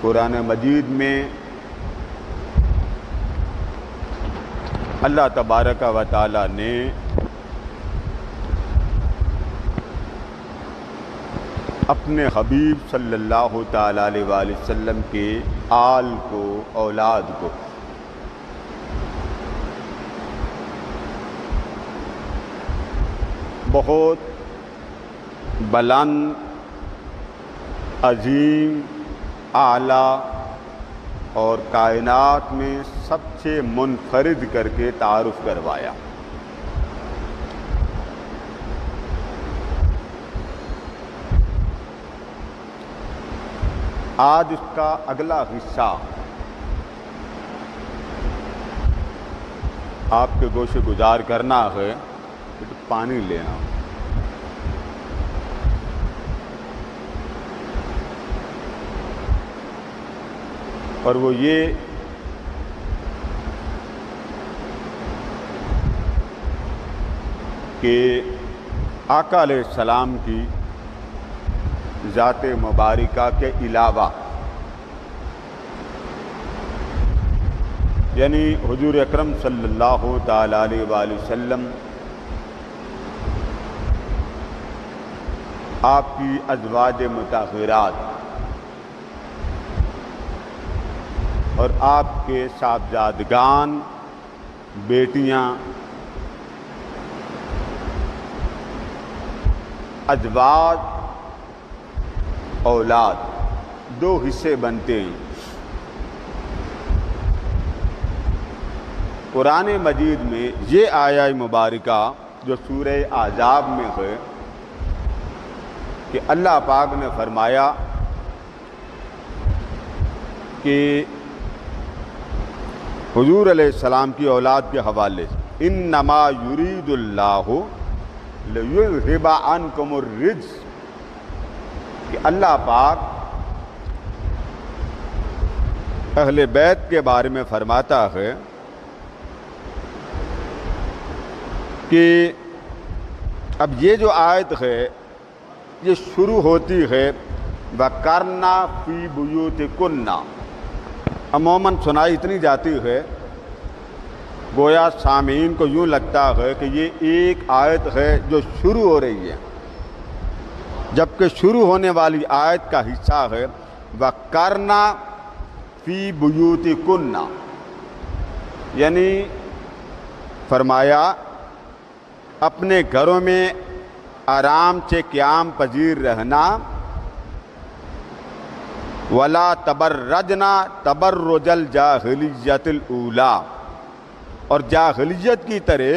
قرآن مجید میں اللہ تبارک و تعالی نے اپنے حبیب صلی اللہ تعالی علیہ وآلہ وسلم کے آل کو، اولاد کو بہت بلند، عظیم، اعلیٰ اور کائنات میں سب سے منفرد کر کے تعارف کروایا۔ آج اس کا اگلا حصہ آپ کے گوشے گزار کرنا ہے۔ پانی لینا، اور وہ یہ کہ آقا علیہ السلام کی ذات مبارکہ کے علاوہ، یعنی حضور اکرم صلی اللہ تعالی علیہ وآلہ وسلم، آپ کی ازواج مطہرات اور آپ کے صاحبزادگان، بیٹیاں، ازواج، اولاد، دو حصے بنتے ہیں۔ قرآن مجید میں یہ آیہ مبارکہ جو سورہ احزاب میں ہے کہ اللہ پاک نے فرمایا کہ حضور علیہ السلام کی اولاد کے حوالے سے انما یرید اللہ لیذھب عنکم الرجس، کہ اللہ پاک اہل بیت کے بارے میں فرماتا ہے کہ اب یہ جو آیت ہے یہ شروع ہوتی ہے وَقَرْنَا فِي بُيُوتِكُنَّ، عموماً سنائی اتنی جاتی ہے گویا سامعین کو یوں لگتا ہے کہ یہ ایک آیت ہے جو شروع ہو رہی ہے، جبکہ شروع ہونے والی آیت کا حصہ ہے وَقَرْنَا فِي بُيُوتِكُنَّ، یعنی فرمایا اپنے گھروں میں آرام سے قیام پذیر رہنا، وَلَا تَبَرَّجْنَا تَبَرُّجَ الْجَاهِلِيَّةِ الْأُولَىٰ، اور جاہلیت کی طرح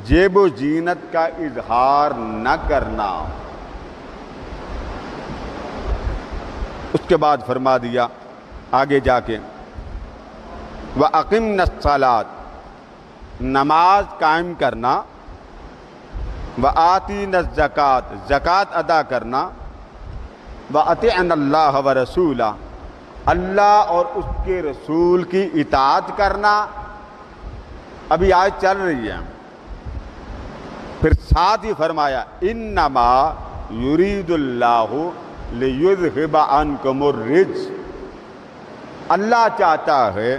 جیب و زینت کا اظہار نہ کرنا۔ اس کے بعد فرما دیا آگے جا کے وَأَقِمْنَ الصَّلَاةَ، نماز قائم کرنا، وَآتِينَ الزَّكَاةَ، زکوٰۃ ادا کرنا، وَأَطِعْنَ اللَّهَ وَرَسُولَهُ، اللہ اور اس کے رسول کی اطاعت کرنا۔ ابھی آیت چل رہی ہے، پھر ساتھ ہی فرمایا انما یرید اللہ لیذھب عنکم الرجس، اللہ چاہتا ہے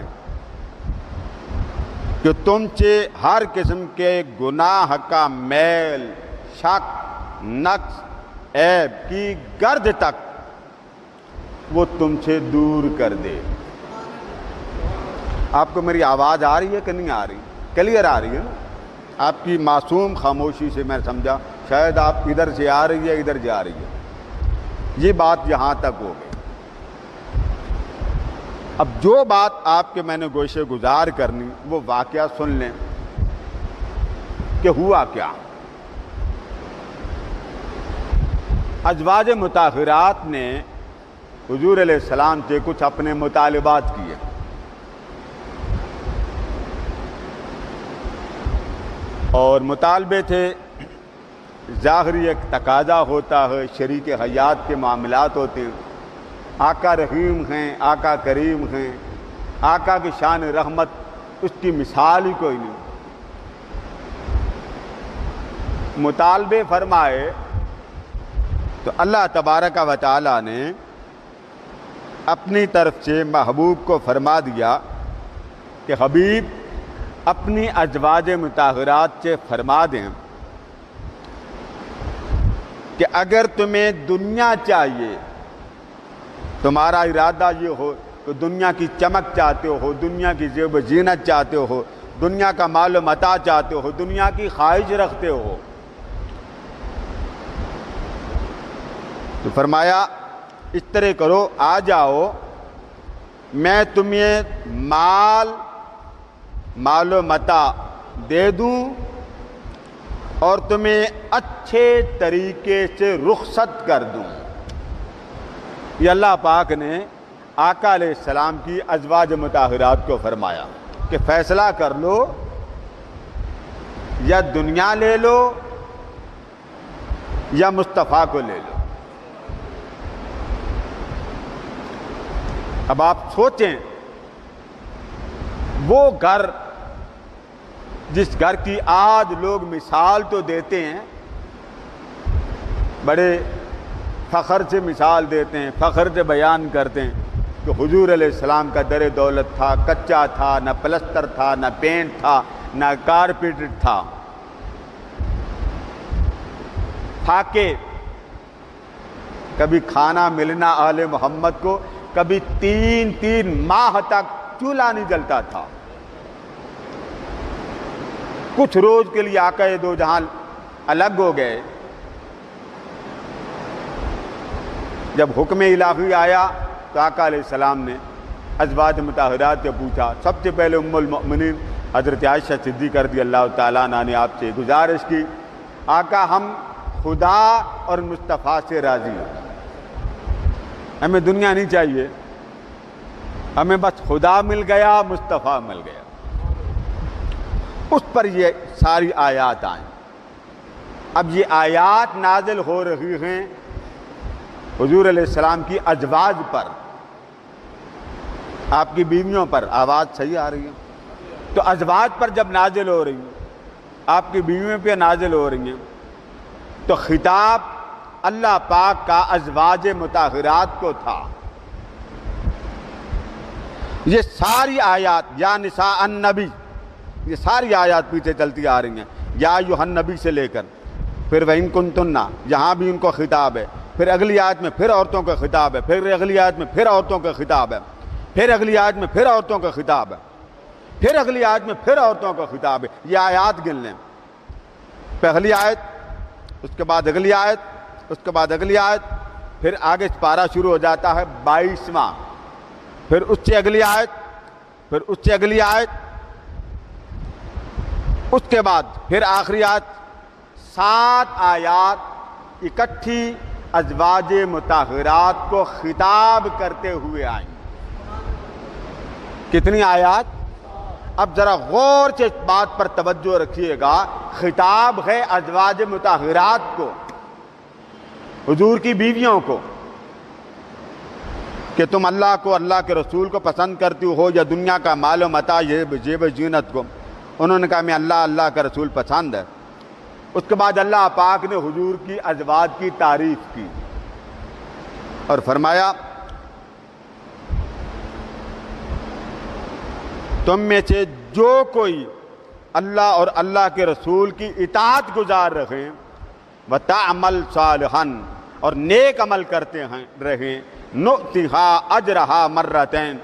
کہ تم سے ہر قسم کے گناہ کا میل، شک، نقص، عیب کی گرد تک وہ تم سے دور کر دے۔ آپ کو میری آواز آ رہی ہے کہ نہیں آ رہی؟ کلیئر آ رہی ہے نا؟ آپ کی معصوم خاموشی سے میں سمجھا شاید آپ ادھر سے آ رہی ہے ادھر سے آ رہی ہے، یہ بات یہاں تک ہو گئی۔ اب جو بات آپ کے میں نے گوشے گزار کرنی وہ واقعہ سن لیں کہ ہوا کیا۔ ازواج مطہرات نے حضور علیہ السلام سے کچھ اپنے مطالبات کیے، اور مطالبے تھے، ظاہری ایک تقاضا ہوتا ہے، شریک حیات کے معاملات ہوتے ہیں، آقا رحیم ہیں، آقا کریم ہیں، آقا کی شان رحمت اس کی مثال ہی کوئی نہیں۔ مطالبے فرمائے تو اللہ تبارک و تعالیٰ نے اپنی طرف سے محبوب کو فرما دیا کہ حبیب اپنی ازواج مطہرات سے فرما دیں کہ اگر تمہیں دنیا چاہیے، تمہارا ارادہ یہ ہو کہ دنیا کی چمک چاہتے ہو، دنیا کی زیب و زینت چاہتے ہو، دنیا کا مال و متاع چاہتے ہو، دنیا کی خواہش رکھتے ہو، تو فرمایا اس طرح کرو، آ جاؤ، میں تمہیں مال و متاع دے دوں اور تمہیں اچھے طریقے سے رخصت کر دوں۔ یہ اللہ پاک نے آقا علیہ السلام کی ازواج مطہرات کو فرمایا کہ فیصلہ کر لو، یا دنیا لے لو یا مصطفیٰ کو لے لو۔ اب آپ سوچیں، وہ گھر جس گھر کی آج لوگ مثال تو دیتے ہیں، بڑے فخر سے مثال دیتے ہیں، فخر سے بیان کرتے ہیں کہ حضور علیہ السلام کا در دولت تھا، کچا تھا، نہ پلستر تھا، نہ پینٹ تھا، نہ کارپیٹڈ تھا کہ کبھی کھانا ملنا آل محمد کو، کبھی تین ماہ تک چولہا نہیں جلتا تھا۔ کچھ روز کے لیے آقا دو جہاں الگ ہو گئے، جب حکم الہی آیا تو آقا علیہ السلام نے ازواج مطہرات سے پوچھا۔ سب سے پہلے ام المؤمنین حضرت عائشہ صدیقہ رضی اللہ تعالیٰ عنہ نے آپ سے گزارش کی، آقا ہم خدا اور مصطفیٰ سے راضی ہیں، ہمیں دنیا نہیں چاہیے، ہمیں بس خدا مل گیا، مصطفیٰ مل گیا۔ اس پر یہ ساری آیات آئیں۔ اب یہ آیات نازل ہو رہی ہیں حضور علیہ السلام کی ازواج پر، آپ کی بیویوں پر۔ آواز صحیح آ رہی ہے؟ تو ازواج پر جب نازل ہو رہی ہیں، آپ کی بیویوں پہ نازل ہو رہی ہیں، تو خطاب اللہ پاک کا ازواج مطہرات کو تھا۔ یہ ساری آیات یا نساء النبی، یہ ساری آیات پیچھے چلتی آ رہی ہیں، یا ایھا النبی سے لے کر پھر وَإِن كُنتُنَّ، یہاں بھی ان کو خطاب ہے، پھر اگلی آیت میں پھر عورتوں کا خطاب ہے، پھر اگلی آیت میں پھر عورتوں کا خطاب ہے، پھر اگلی آیت میں پھر عورتوں کا خطاب ہے، پھر اگلی آیت میں پھر عورتوں کا خطاب ہے۔ یہ آیات گن لیں، پہلی آیت، اس کے بعد اگلی آیت، اس کے بعد اگلی آیت، پھر آگے پارہ شروع ہو جاتا ہے 22واں، پھر اس سے اگلی آیت، پھر اس سے اگلی آیت، اس کے بعد پھر آخری آیت۔ 7 آیات اکٹھی ازواج مطہرات کو خطاب کرتے ہوئے آئیں۔ کتنی آیات؟ اب ذرا غور سے اس بات پر توجہ رکھیے گا، خطاب ہے ازواج مطہرات کو، حضور کی بیویوں کو، کہ تم اللہ کو، اللہ کے رسول کو پسند کرتی ہو یا دنیا کا مال و متاع، زیب و زینت کو؟ انہوں نے کہا میں اللہ کا رسول پسند ہے۔ اس کے بعد اللہ پاک نے حضور کی ازواج کی تعریف کی اور فرمایا تم میں سے جو کوئی اللہ اور اللہ کے رسول کی اطاعت گزار رہیں وَتَعْمَلْ صَالِحًا، اور نیک عمل کرتے رہیں، نُؤْتِهَا أَجْرَهَا مرتين،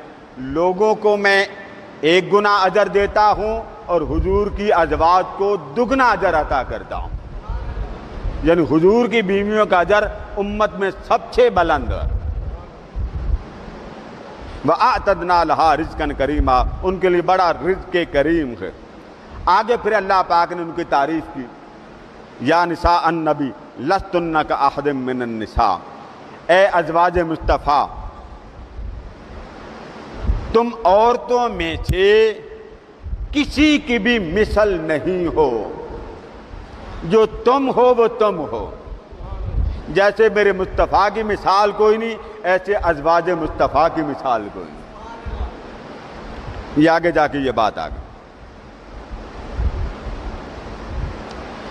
لوگوں کو میں ایک گنا اجر دیتا ہوں اور حضور کی ازواج کو دگنا اجر عطا کرتا ہوں۔ یعنی حضور کی بیویوں کا اجر امت میں سب سے بلند ہے۔ وَأَعْتَدْنَا لَهَا رِزْقًا كَرِيمًا، ان کے لیے بڑا رزق کریم ہے۔ آگے پھر اللہ پاک نے ان کی تعریف کی، یا نساء النبی لستن کأحد من النساء، اے ازواج مصطفیٰ تم عورتوں میں سے کسی کی بھی مثل نہیں ہو، جو تم ہو وہ تم ہو۔ جیسے میرے مصطفیٰ کی مثال کوئی نہیں، ایسے ازواج مصطفیٰ کی مثال کوئی نہیں۔ یہ آگے جا کے یہ بات آ گئی۔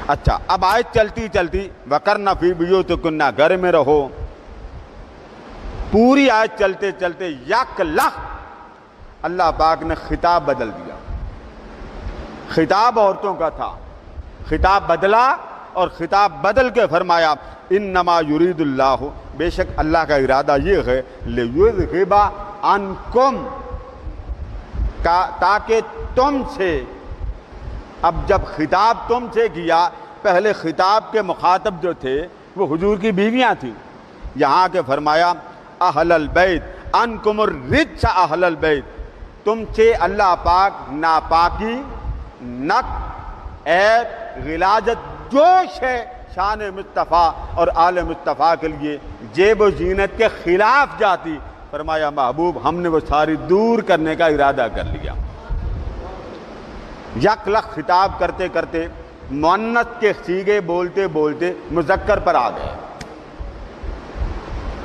اچھا، اب آیت چلتی چلتی وَقَرْنَ فِي بُيُوتِكُنَّ، گھر میں رہو، پوری آیت چلتے چلتے یک لخت اللہ پاک نے خطاب بدل دیا. خطاب عورتوں کا تھا، خطاب بدلا اور خطاب بدل کے فرمایا انما یرید اللہ، بے شک اللہ کا ارادہ یہ ہے لیذھب عنکم، تاکہ تم سے، اب جب خطاب تم سے کیا، پہلے خطاب کے مخاطب جو تھے وہ حضور کی بیویاں تھیں، یہاں کے فرمایا اہل البیت عنکم الرجس اہل البیت، تم سے اللہ پاک ناپاکی، نق، عیب، غلاظت جو ہے شان مصطفیٰ اور آل مصطفیٰ کے لیے جیب و زینت کے خلاف جاتی، فرمایا محبوب ہم نے وہ ساری دور کرنے کا ارادہ کر لیا. یک لخ خطاب کرتے کرتے مؤنث کے صیغے بولتے بولتے مذکر پر آ گئے.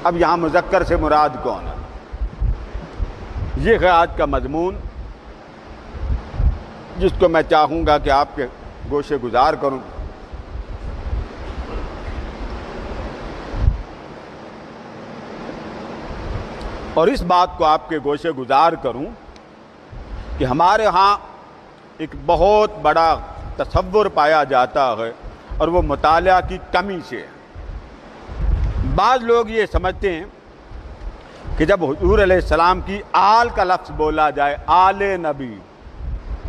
اب یہاں مذکر سے مراد کون ہے؟ یہ ہے آج کا مضمون، جس کو میں چاہوں گا کہ آپ کے گوشے گزار کروں. اور اس بات کو آپ کے گوشے گزار کروں کہ ہمارے ہاں ایک بہت بڑا تصور پایا جاتا ہے، اور وہ مطالعہ کی کمی سے. بعض لوگ یہ سمجھتے ہیں کہ جب حضور علیہ السلام کی آل کا لفظ بولا جائے، آل نبی،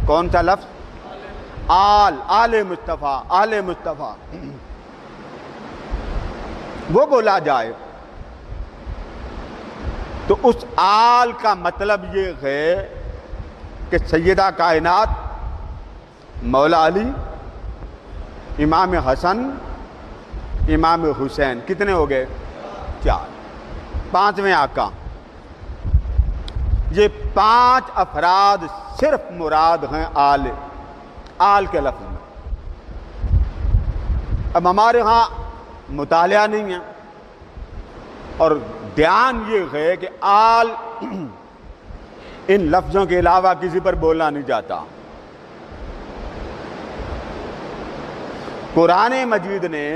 کون سا لفظ؟ آل مصطفیٰ، آل مصطفیٰ، وہ بولا جائے تو اس آل کا مطلب یہ ہے کہ سیدہ کائنات مولا علی، امام حسن، امام حسین، کتنے ہو گئے؟ 4. 5ویں آقا. یہ 5 افراد صرف مراد ہیں آل کے لفظ میں. اب ہمارے ہاں مطالعہ نہیں ہے اور دھیان یہ ہے کہ آل ان لفظوں کے علاوہ کسی پر بولنا نہیں جاتا. قرآن مجید نے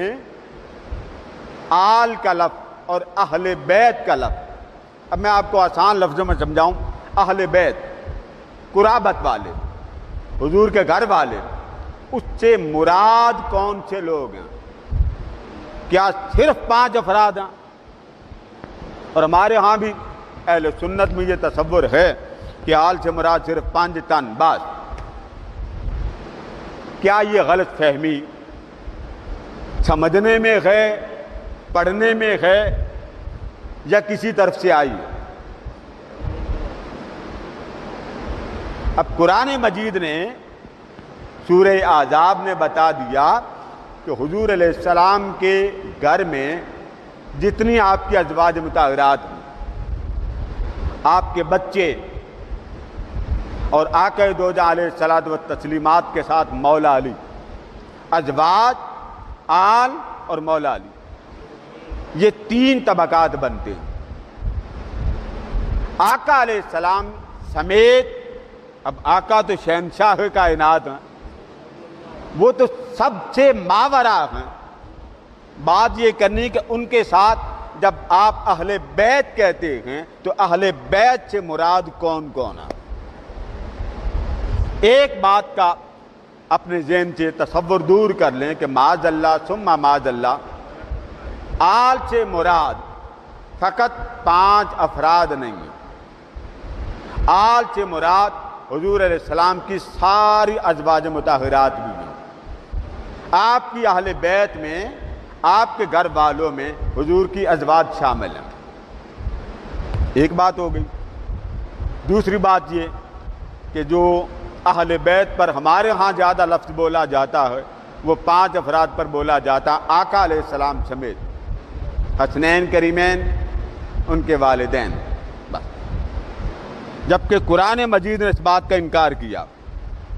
آل کا لفظ اور اہل بیت کا لفظ، اب میں آپ کو آسان لفظوں میں سمجھاؤں، اہل بیت قرابت والے، حضور کے گھر والے، اس سے مراد کون سے لوگ ہیں؟ کیا صرف 5 افراد ہیں؟ اور ہمارے ہاں بھی اہل سنت میں یہ تصور ہے کہ آل سے مراد صرف 5 تن بس. کیا یہ غلط فہمی سمجھنے میں ہے، پڑھنے میں ہے، یا کسی طرف سے آئی؟ اب قرآن مجید نے سورہ احزاب نے بتا دیا کہ حضور علیہ السلام کے گھر میں جتنی آپ کی ازواج مطہرات ہیں، آپ کے بچے اور آقا دو جہاں علیہ الصلوۃ والتسلیمات کے ساتھ مولا علی، ازواج، آل اور مولا علی، یہ 3 طبقات بنتے ہیں. آقا علیہ السلام سمیت، اب آقا تو شہنشاہ کائنات ہیں، وہ تو سب سے ماورا ہیں. بات یہ کرنی کہ ان کے ساتھ جب آپ اہل بیت کہتے ہیں تو اہل بیت سے مراد کون کون ہے؟ ایک بات کا اپنے ذہن سے تصور دور کر لیں کہ معاذ اللہ ثم معاذ اللہ، آل سے مراد فقط 5 افراد نہیں ہیں. آل سے مراد حضور علیہ السلام کی ساری ازواج مطہرات بھی ہیں. آپ کی اہل بیت میں، آپ کے گھر والوں میں حضور کی ازواج شامل ہیں. ایک بات ہو گئی. دوسری بات یہ کہ جو اہل بیت پر ہمارے ہاں زیادہ لفظ بولا جاتا ہے وہ 5 افراد پر بولا جاتا، آقا علیہ السلام سمیت، حسنین کریمین، ان کے والدین، بس. جبکہ قرآن مجید نے اس بات کا انکار کیا.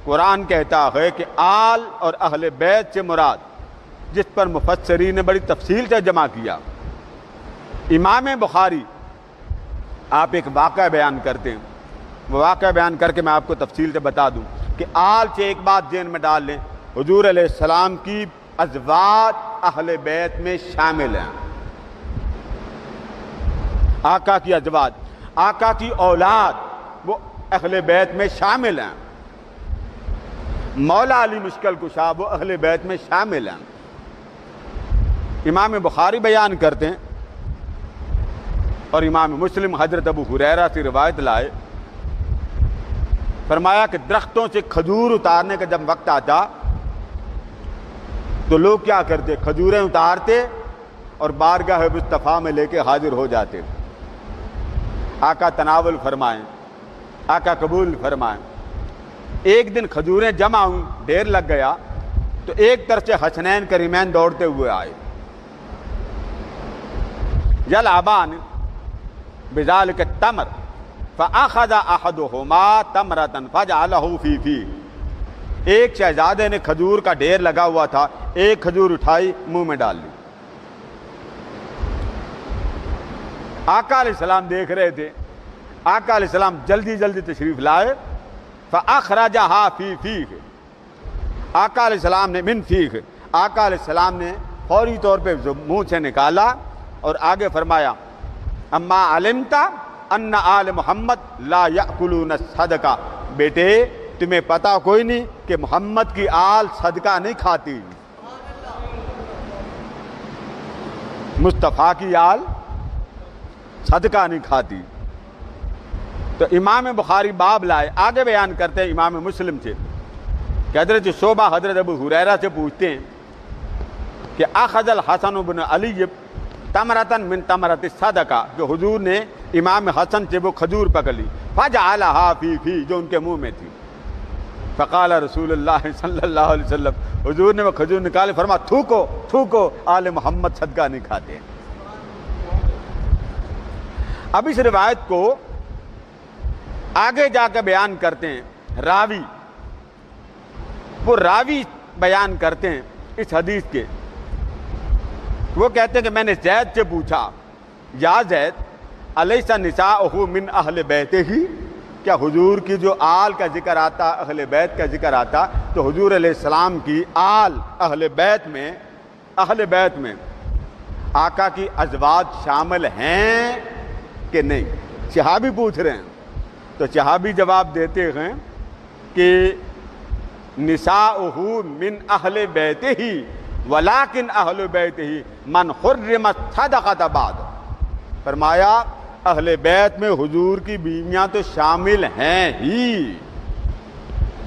قرآن کہتا ہے کہ آل اور اہل بیت سے مراد، جس پر مفسرین نے بڑی تفصیل سے جمع کیا. امام بخاری آپ ایک واقعہ بیان کرتے ہیں، وہ واقعہ بیان کر کے میں آپ کو تفصیل سے بتا دوں کہ آل سے ایک بات ذہن میں ڈال لیں، حضور علیہ السلام کی ازواج اہل بیت میں شامل ہیں. آقا کی ازواج، آقا کی اولاد وہ اہل بیت میں شامل ہیں. مولا علی مشکل کشا وہ اہل بیت میں شامل ہیں. امام بخاری بیان کرتے ہیں اور امام مسلم حضرت ابو ہریرہ سے روایت لائے، فرمایا کہ درختوں سے کھجور اتارنے کا جب وقت آتا تو لوگ کیا کرتے؟ کھجوریں اتارتے اور بارگاہ مصطفیٰ میں لے کے حاضر ہو جاتے. آقا تناول فرمائیں، آقا قبول فرمائیں. ایک دن کھجوریں جمع ہوئیں، ڈھیر لگ گیا تو ایک طرف سے حسنین کریمین دوڑتے ہوئے آئے. یلعبان بذلک التمر فاخذ احدهما تمرة فجعله فی فیہ. ایک شہزادے نے کھجور کا ڈھیر لگا ہوا تھا، ایک کھجور اٹھائی منہ میں ڈال لی. آقا علیہ السلام دیکھ رہے تھے. آقا علیہ السلام جلدی جلدی تشریف لائے. فاخرجها فی فیہ. آقا علیہ السلام نے من فیہ، آقا علیہ السلام نے فوری طور پہ منہ سے نکالا اور آگے فرمایا اما علمت ان آل محمد لا یأکلون الصدقہ. بیٹے تمہیں پتا کوئی نہیں کہ محمد کی آل صدقہ نہیں کھاتی. مصطفیٰ کی آل صدقہ نہیں کھاتی. تو امام بخاری باب لائے. آگے بیان کرتے ہیں امام مسلم سے کہ حضرت شعبہ حضرت ابو ہریرہ سے پوچھتے ہیں کہ اخذ الحسن بن علی تمرتن من تمرت الصدقہ، کہ حضور نے امام حسن سے وہ کھجور پکڑ لی. فجعلها فی فی، جو ان کے منہ میں تھی. فقال رسول اللہ صلی اللہ علیہ وسلم، حضور نے وہ کھجور نکالے، فرما تھوکو تھوکو، آل محمد صدقہ نہیں کھاتے. اب اس روایت کو آگے جا کے بیان کرتے ہیں راوی. وہ راوی بیان کرتے ہیں اس حدیث کے. وہ کہتے ہیں کہ میں نے زید سے پوچھا، یا زید الیس نساؤہ من اہل بیتہ، کیا حضور کی جو آل کا ذکر آتا، اہل بیت کا ذکر آتا، تو حضور علیہ السلام کی آل اہل بیت میں آقا کی ازواج شامل ہیں کہ نہیں؟ صحابی پوچھ رہے ہیں. تو صحابی جواب دیتے ہیں کہ نساؤہ من اہل بیتہ ولیکن اہل بیتہ من حرمت صدقۃ بعد. فرمایا اہل بیت میں حضور کی بیویاں تو شامل ہیں ہی،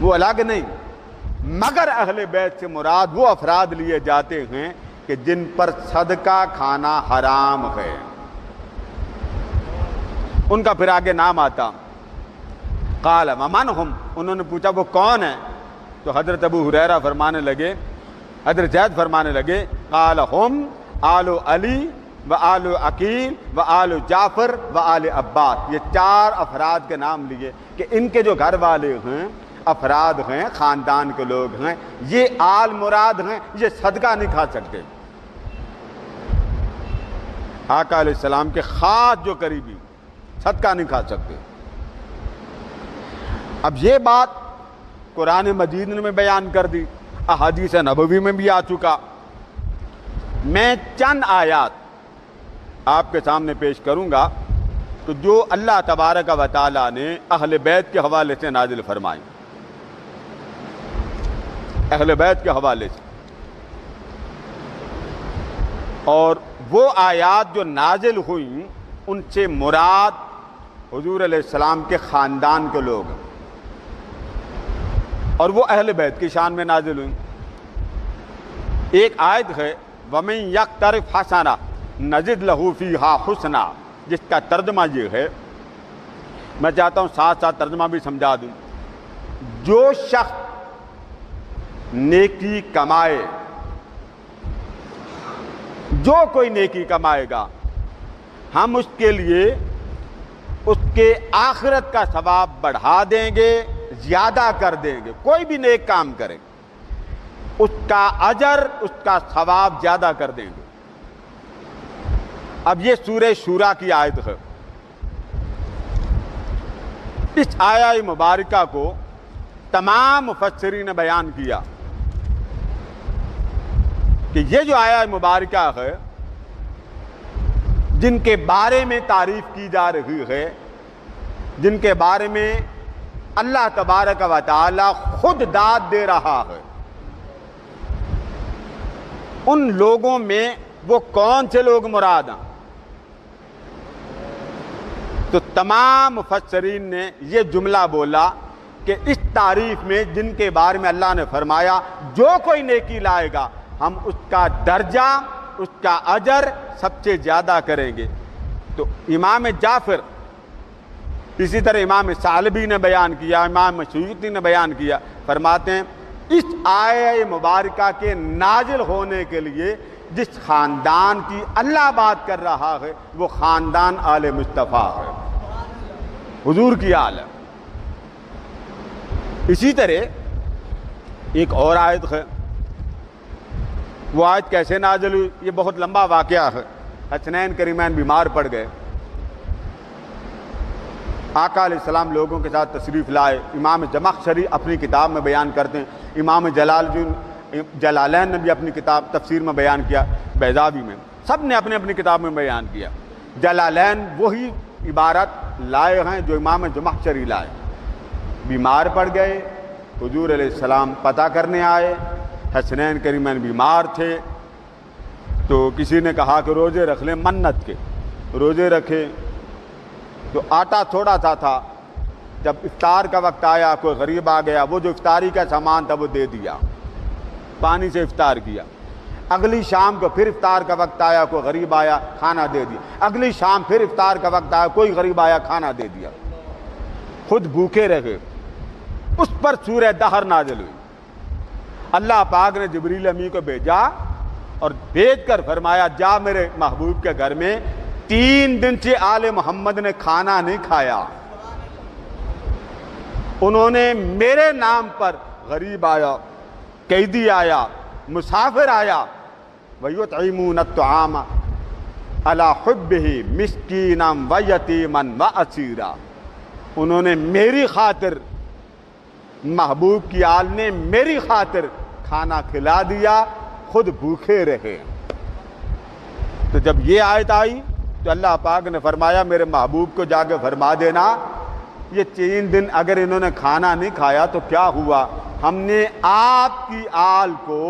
وہ الگ نہیں، مگر اہل بیت سے مراد وہ افراد لیے جاتے ہیں کہ جن پر صدقہ کھانا حرام ہے. ان کا پھر آگے نام آتا. قال ومن ہم، انہوں نے پوچھا وہ کون ہے؟ تو حضرت ابو ہریرہ فرمانے لگے، حضرت زید فرمانے لگے قال ہم آل علی و آل عقیل و آل جعفر و آل عباس. یہ چار افراد کے نام لیے کہ ان کے جو گھر والے ہیں، افراد ہیں، خاندان کے لوگ ہیں، یہ آل مراد ہیں، یہ صدقہ نہیں کھا سکتے. آقا علیہ السلام کے خاص جو قریبی صدقہ نہیں کھا سکتے. اب یہ بات قرآن مجید میں بیان کر دی، احادیث نبوی میں بھی آ چکا. میں چند آیات آپ کے سامنے پیش کروں گا تو جو اللہ تبارک و تعالیٰ نے اہل بیت کے حوالے سے نازل فرمائی. اہل بیت کے حوالے سے، اور وہ آیات جو نازل ہوئیں ان سے مراد حضور علیہ السلام کے خاندان کے لوگ ہیں، اور وہ اہل بیت کی شان میں نازل ہوئیں. ایک آیت ہے وَمَن يَقْتَرِفْ حَسَنَةً نَزِدْ لَهُ فِيهَا حُسْنًا، جس کا ترجمہ یہ ہے، میں چاہتا ہوں ساتھ ساتھ ترجمہ بھی سمجھا دوں. جو شخص نیکی کمائے، جو کوئی نیکی کمائے گا، ہم اس کے لیے اس کے آخرت کا ثواب بڑھا دیں گے، زیادہ کر دیں گے. کوئی بھی نیک کام کرے اس کا اجر، اس کا ثواب زیادہ کر دیں گے. اب یہ سورہ شورا کی آیت ہے. اس آیہ مبارکہ کو تمام مفسرین نے بیان کیا کہ یہ جو آیا مبارکہ ہے جن کے بارے میں تعریف کی جا رہی ہے، جن کے بارے میں اللہ تبارک و تعالی خود داد دے رہا ہے، ان لوگوں میں وہ کون سے لوگ مراد ہیں؟ تو تمام مفسرین نے یہ جملہ بولا کہ اس تعریف میں جن کے بارے میں اللہ نے فرمایا جو کوئی نیکی لائے گا ہم اس کا درجہ، اس کا اجر سب سے زیادہ کریں گے۔ تو امام جعفر، اسی طرح امام ثعلبی نے بیان کیا، امام سیوطی نے بیان کیا، فرماتے ہیں اس آیہ مبارکہ کے نازل ہونے کے لیے جس خاندان کی اللہ بات کر رہا ہے وہ خاندان آل مصطفیٰ ہے، حضور کی آل ہے۔ اسی طرح ایک اور آیت ہے، وہ آیت کیسے نازل ہوئی یہ بہت لمبا واقعہ ہے۔ حسنین کریمین بیمار پڑ گئے، آقا علیہ السلام لوگوں کے ساتھ تشریف لائے۔ امام زمخشری اپنی کتاب میں بیان کرتے ہیں، امام جلالین نے بھی اپنی کتاب تفسیر میں بیان کیا، بیضاوی میں، سب نے اپنی اپنی کتاب میں بیان کیا۔ جلالین وہی عبارت لائے ہیں جو امام زمخشری لائے۔ بیمار پڑ گئے، حضور علیہ السلام پتہ کرنے آئے، حسنین کریمین بیمار تھے، تو کسی نے کہا کہ روزے رکھ لیں، منت کے روزے رکھے، تو آٹا تھوڑا سا تھا، جب افطار کا وقت آیا کوئی غریب آ گیا، وہ جو افطاری کا سامان تھا وہ دے دیا، پانی سے افطار کیا۔ اگلی شام کو پھر افطار کا وقت آیا، کوئی غریب آیا، کھانا دے دیا۔ اگلی شام پھر افطار کا وقت آیا، کوئی غریب آیا، کھانا دے دیا، خود بھوکے رہے۔ اس پر سورہ دہر نازل ہوئی۔ اللہ پاک نے جبریل امی کو بھیجا اور بھیج کر فرمایا جا میرے محبوب کے گھر میں 3 دن سے آل محمد نے کھانا نہیں کھایا، انہوں نے میرے نام پر غریب آیا، قیدی آیا، مسافر آیا، وَيُطْعِمُونَ الطَّعَامَ عَلَىٰ حُبِّهِ مِسْكِينًا وَيَتِيمًا وَأَسِيرًا، انہوں نے میری خاطر، محبوب کی آل نے میری خاطر کھانا کھلا دیا، خود بھوکے رہے۔ تو جب یہ آیت آئی تو اللہ پاک نے فرمایا میرے محبوب کو جا کے فرما دینا یہ 3 دن اگر انہوں نے کھانا نہیں کھایا تو کیا ہوا، ہم نے آپ کی آل کو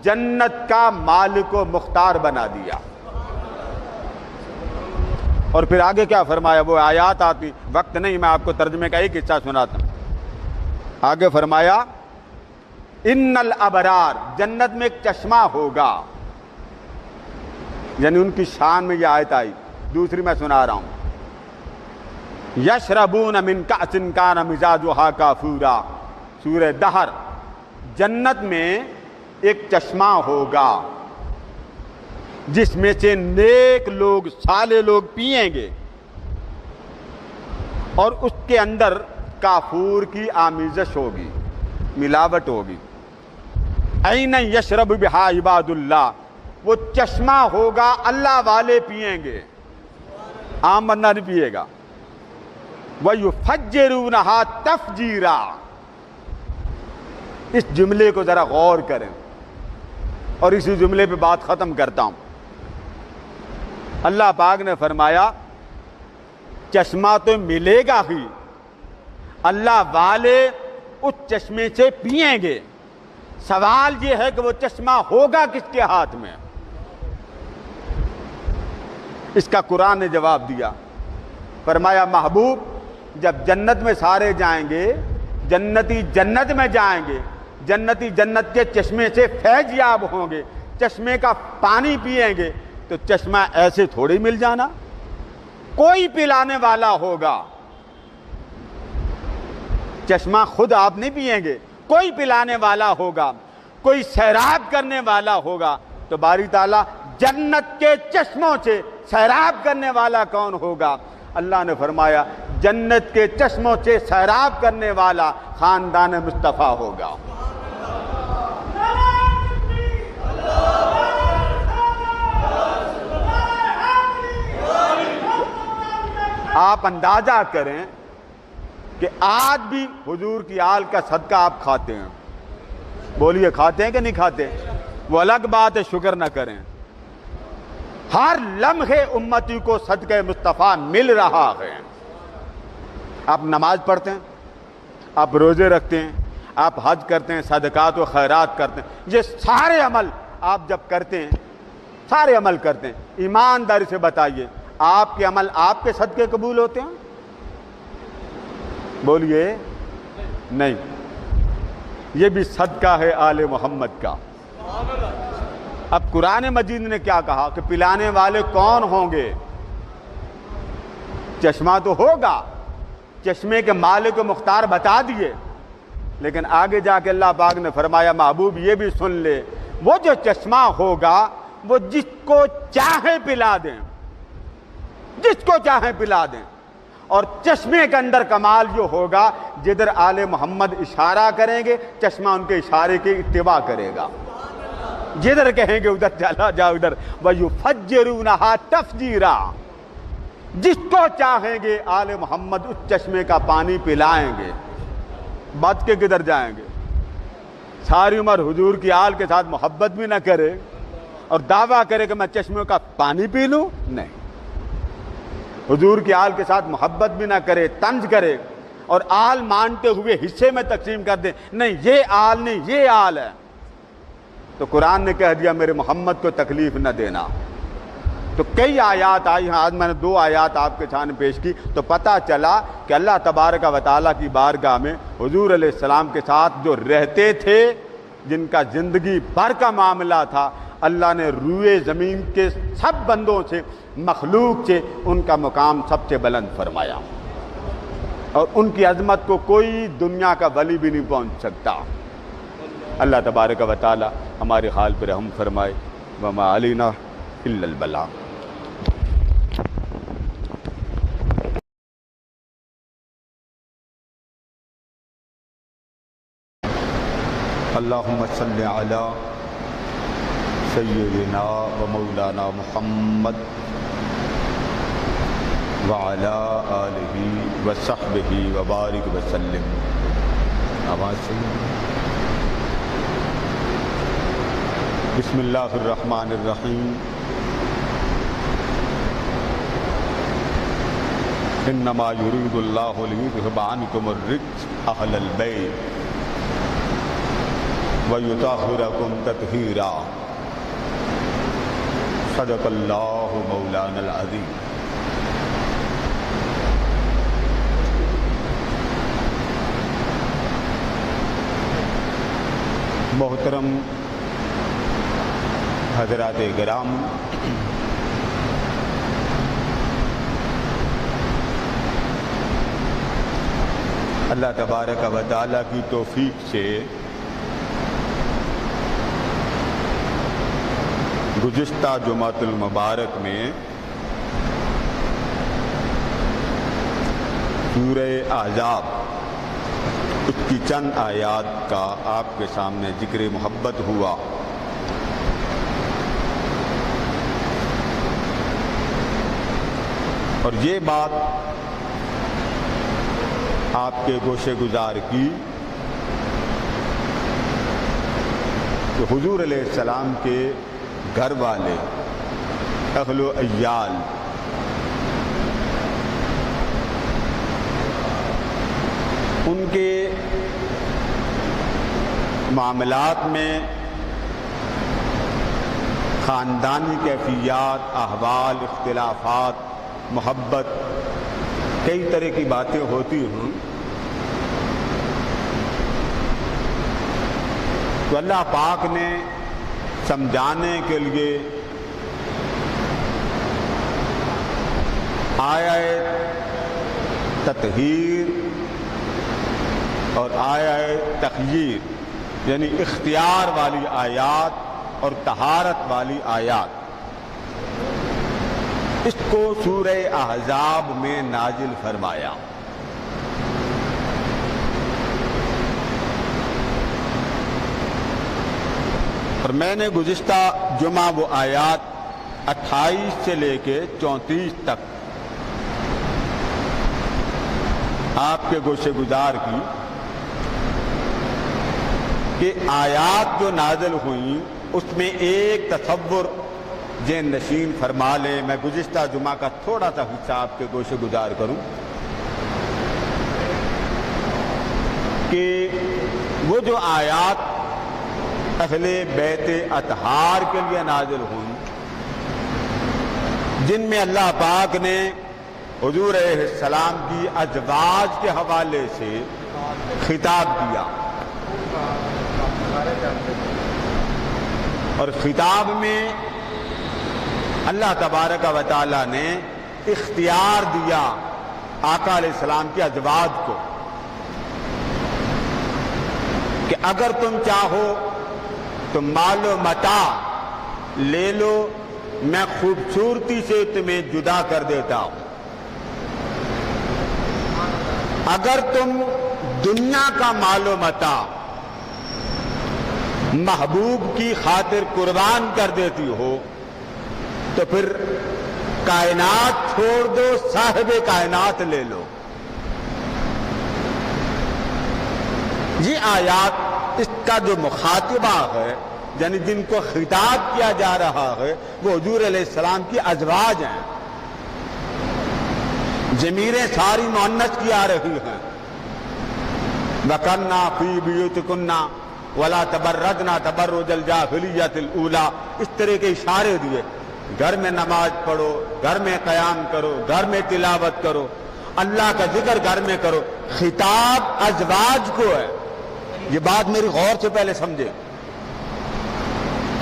جنت کا مالک و مختار بنا دیا۔ اور پھر آگے کیا فرمایا، وہ آیات آتی، وقت نہیں، میں آپ کو ترجمے کا ایک حصہ سناتا ہوں۔ آگے فرمایا ان الابرار، جنت میں ایک چشمہ ہوگا، یعنی ان کی شان میں یہ آیت آئی۔ دوسری میں سنا رہا ہوں، یشربون من کأس کان مزاجها کافورا، سورہ دہر۔ جنت میں ایک چشمہ ہوگا جس میں سے نیک لوگ، صالح لوگ پئیں گے، اور اس کے اندر کافور کی آمیزش ہوگی، ملاوٹ ہوگی۔ عین یشرب بہا عباد اللہ، وہ چشمہ ہوگا اللہ والے پئیں گے، عام بندہ نہیں پیے گا۔ وَيُفَجِّرُونَهَا تَفْجِيرًا، اس جملے کو ذرا غور کریں اور اسی جملے پہ بات ختم کرتا ہوں۔ اللہ پاک نے فرمایا چشمہ تو ملے گا ہی، اللہ والے اس چشمے سے پئیں گے۔ سوال یہ ہے کہ وہ چشمہ ہوگا کس کے ہاتھ میں؟ اس کا قرآن نے جواب دیا، فرمایا محبوب جب جنت میں سارے جائیں گے، جنتی جنت میں جائیں گے، جنتی جنت کے چشمے سے فیض یاب ہوں گے، چشمے کا پانی پئیں گے، تو چشمہ ایسے تھوڑی مل جانا، کوئی پلانے والا ہوگا۔ چشمہ خود آپ نہیں پئیں گے، کوئی پلانے والا ہوگا، کوئی سیراب کرنے والا ہوگا۔ تو باری تعالیٰ جنت کے چشموں سے سیراب کرنے والا کون ہوگا؟ اللہ نے فرمایا جنت کے چشموں سے سیراب کرنے والا خاندان مصطفیٰ ہوگا۔ آپ اندازہ کریں کہ آج بھی حضور کی آل کا صدقہ آپ کھاتے ہیں، بولیے کھاتے ہیں کہ نہیں کھاتے؟ وہ الگ بات ہے شکر نہ کریں. ہر لمحے امتی کو صدقہ مصطفیٰ مل رہا ہے. آپ نماز پڑھتے ہیں، آپ روزے رکھتے ہیں، آپ حج کرتے ہیں، صدقات و خیرات کرتے ہیں، یہ سارے عمل آپ جب کرتے ہیں، سارے عمل کرتے ہیں، ایمانداری سے بتائیے آپ کے عمل آپ کے صدقے قبول ہوتے ہیں؟ بولیے نہیں. یہ بھی صدقہ ہے آل محمد کا. اب قرآن مجید نے کیا کہا کہ پلانے والے کون ہوں گے؟ چشمہ تو ہوگا، چشمے کے مالک و مختار بتا دیے، لیکن آگے جا کے اللہ پاک نے فرمایا محبوب یہ بھی سن لے، وہ جو چشمہ ہوگا وہ جس کو چاہے پلا دیں، جس کو چاہے پلا دیں. اور چشمے کے اندر کمال جو ہوگا، جدھر آل محمد اشارہ کریں گے چشمہ ان کے اشارے کی اتباع کرے گا. جدھر کہیں گے ادھر چلا جاؤ ادھر. وَيُفَجِّرُونَهَا تَفْجِيرًا. جس کو چاہیں گے آل محمد اس چشمے کا پانی پلائیں گے. بچ کے کدھر جائیں گے؟ ساری عمر حضور کی آل کے ساتھ محبت بھی نہ کرے اور دعویٰ کرے کہ میں چشمے کا پانی پی لوں؟ نہیں. حضور کی آل کے ساتھ محبت بھی نہ کرے، طنز کرے اور آل مانتے ہوئے حصے میں تقسیم کر دے، نہیں یہ آل نہیں یہ آل ہے، تو قرآن نے کہہ دیا میرے محمد کو تکلیف نہ دینا. تو کئی آیات آئی ہیں، آج میں نے 2 آیات آپ کے سامنے پیش کی تو پتہ چلا کہ اللہ تبارک و تعالیٰ کی بارگاہ میں حضور علیہ السلام کے ساتھ جو رہتے تھے، جن کا زندگی بھر کا معاملہ تھا، اللہ نے روئے زمین کے سب بندوں سے، مخلوق سے ان کا مقام سب سے بلند فرمایا، اور ان کی عظمت کو کوئی دنیا کا ولی بھی نہیں پہنچ سکتا. اللہ تبارک و تعالی ہمارے حال پر رحم فرمائے. وما علینا الا البلاغ. اللہم صلی علی سیدنا و مولانا محمد وعلی آلہ وصحبہ وبارک وسلم. آواز سنیں. بسم اللہ الرحمن الرحیم. انما یرید اللہ لیذھب عنکم الرجس اہل البیت ویطہرکم تطہیرا. صدق اللہ مولانا العظیم. محترم حضرات کرام، اللہ تبارک و تعالیٰ کی توفیق سے گزشتہ جمعۃ المبارک میں سورہ احزاب اس کی چند آیات کا آپ کے سامنے ذکر محبت ہوا. اور یہ بات آپ کے گوشے گزار کی کہ حضور علیہ السلام کے گھر والے، اہل و عیال، ان کے معاملات میں خاندانی کیفیات، احوال، اختلافات، محبت، کئی طرح کی باتیں ہوتی ہوں، تو اللہ پاک نے سمجھانے کے لیے آیت تطہیر اور آیت تخییر یعنی اختیار والی آیات اور طہارت والی آیات، اس کو سورہ احزاب میں نازل فرمایا. اور میں نے گزشتہ جمعہ وہ آیات 28 سے لے کے 34 تک آپ کے گوشے گزار کی کہ آیات جو نازل ہوئیں اس میں ایک تصور ذہن نشین فرما لیں. میں گزشتہ جمعہ کا تھوڑا سا حصہ آپ کے گوشے گزار کروں کہ وہ جو آیات اہل بیت اطہار کے لیے نازل ہوئی جن میں اللہ پاک نے حضور علیہ السلام کی ازواج کے حوالے سے خطاب دیا، اور خطاب میں اللہ تبارک و تعالی نے اختیار دیا آقا علیہ السلام کی ازواج کو کہ اگر تم چاہو تو مال و متاع لے لو، میں خوبصورتی سے تمہیں جدا کر دیتا ہوں. اگر تم دنیا کا مال و متاع محبوب کی خاطر قربان کر دیتی ہو تو پھر کائنات چھوڑ دو، صاحب کائنات لے لو. یہ آیات اس کا جو مخاطبہ ہے، یعنی جن کو خطاب کیا جا رہا ہے، وہ حضور علیہ السلام کی ازواج ہیں. ضمیریں ساری مؤنث کی آ رہی ہیں. وَقَرْنَا فِي بُيُوتِكُنَّ وَلَا تَبَرَّجْنَا تَبَرُّجَ الْجَاهِلِيَّةِ الْأُولَىٰ. اس طرح کے اشارے دیے. گھر میں نماز پڑھو، گھر میں قیام کرو، گھر میں تلاوت کرو، اللہ کا ذکر گھر میں کرو. خطاب ازواج کو ہے. یہ بات میری غور سے پہلے سمجھے.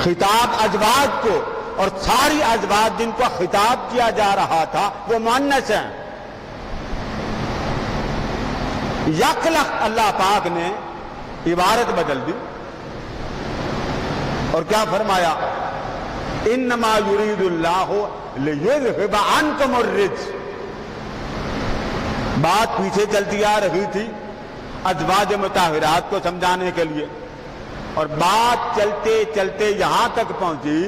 خطاب ازواج کو، اور ساری ازواج جن کو خطاب کیا جا رہا تھا وہ مؤنث ہیں. یک لخت اللہ پاک نے عبارت بدل دی اور کیا فرمایا؟ انما یرید اللہ لیذھب عنکم الرجس. بات پیچھے چلتی آ رہی تھی ازواج مطہرات کو سمجھانے کے لیے، اور بات چلتے چلتے یہاں تک پہنچی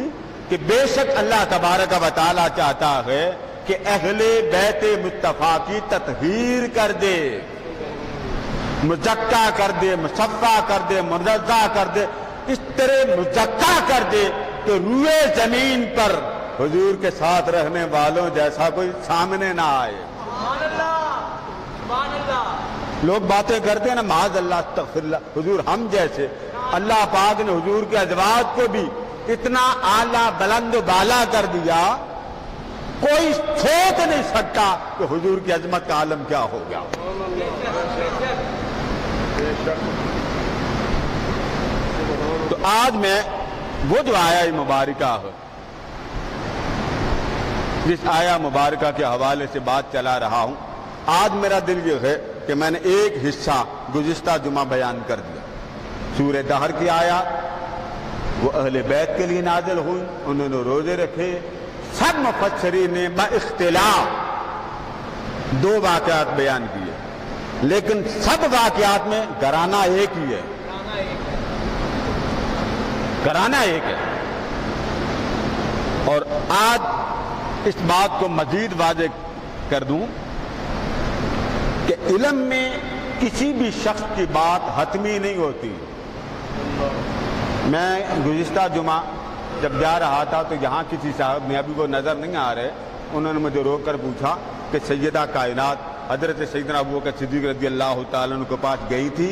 کہ بے شک اللہ تبارک و تعالی چاہتا ہے کہ اہل بیت مصطفیٰ کی تطہیر کر دے، مزکا کر دے، مصفا کر دے، منزہ کر دے. اس طرح مزکا کر دے کہ روئے زمین پر حضور کے ساتھ رہنے والوں جیسا کوئی سامنے نہ آئے. سبحان اللہ، سبحان اللہ. لوگ باتیں کرتے ہیں نا معاذ اللہ استغفر اللہ، حضور ہم جیسے. اللہ پاک نے حضور کے ازواج کو بھی اتنا اعلیٰ بلند و بالا کر دیا، کوئی سوچ نہیں سکتا کہ حضور کی عظمت کا عالم کیا ہو گیا. تو آج میں وہ جو آیا مبارکہ ہے، جس آیا مبارکہ کے حوالے سے بات چلا رہا ہوں، آج میرا دل یہ ہے کہ میں نے ایک حصہ گزشتہ جمعہ بیان کر دیا. سورہ دہر کی آیات وہ اہل بیت کے لیے نازل ہوئی، انہوں نے روزے رکھے. سب مفسرین نے باختلاف دو واقعات بیان کیے، لیکن سب واقعات میں گھرانہ ایک ہی ہے. گھرانہ ایک ہے. اور آج اس بات کو مزید واضح کر دوں کہ علم میں کسی بھی شخص کی بات حتمی نہیں ہوتی. میں گزشتہ جمعہ جب جا رہا تھا تو یہاں کسی صاحب نے، ابھی وہ نظر نہیں آ رہے، انہوں نے مجھے روک کر پوچھا کہ سیدہ کائنات حضرت سیدنا ابوبکر صدیق رضی اللہ تعالیٰ عنہ کے پاس گئی تھی؟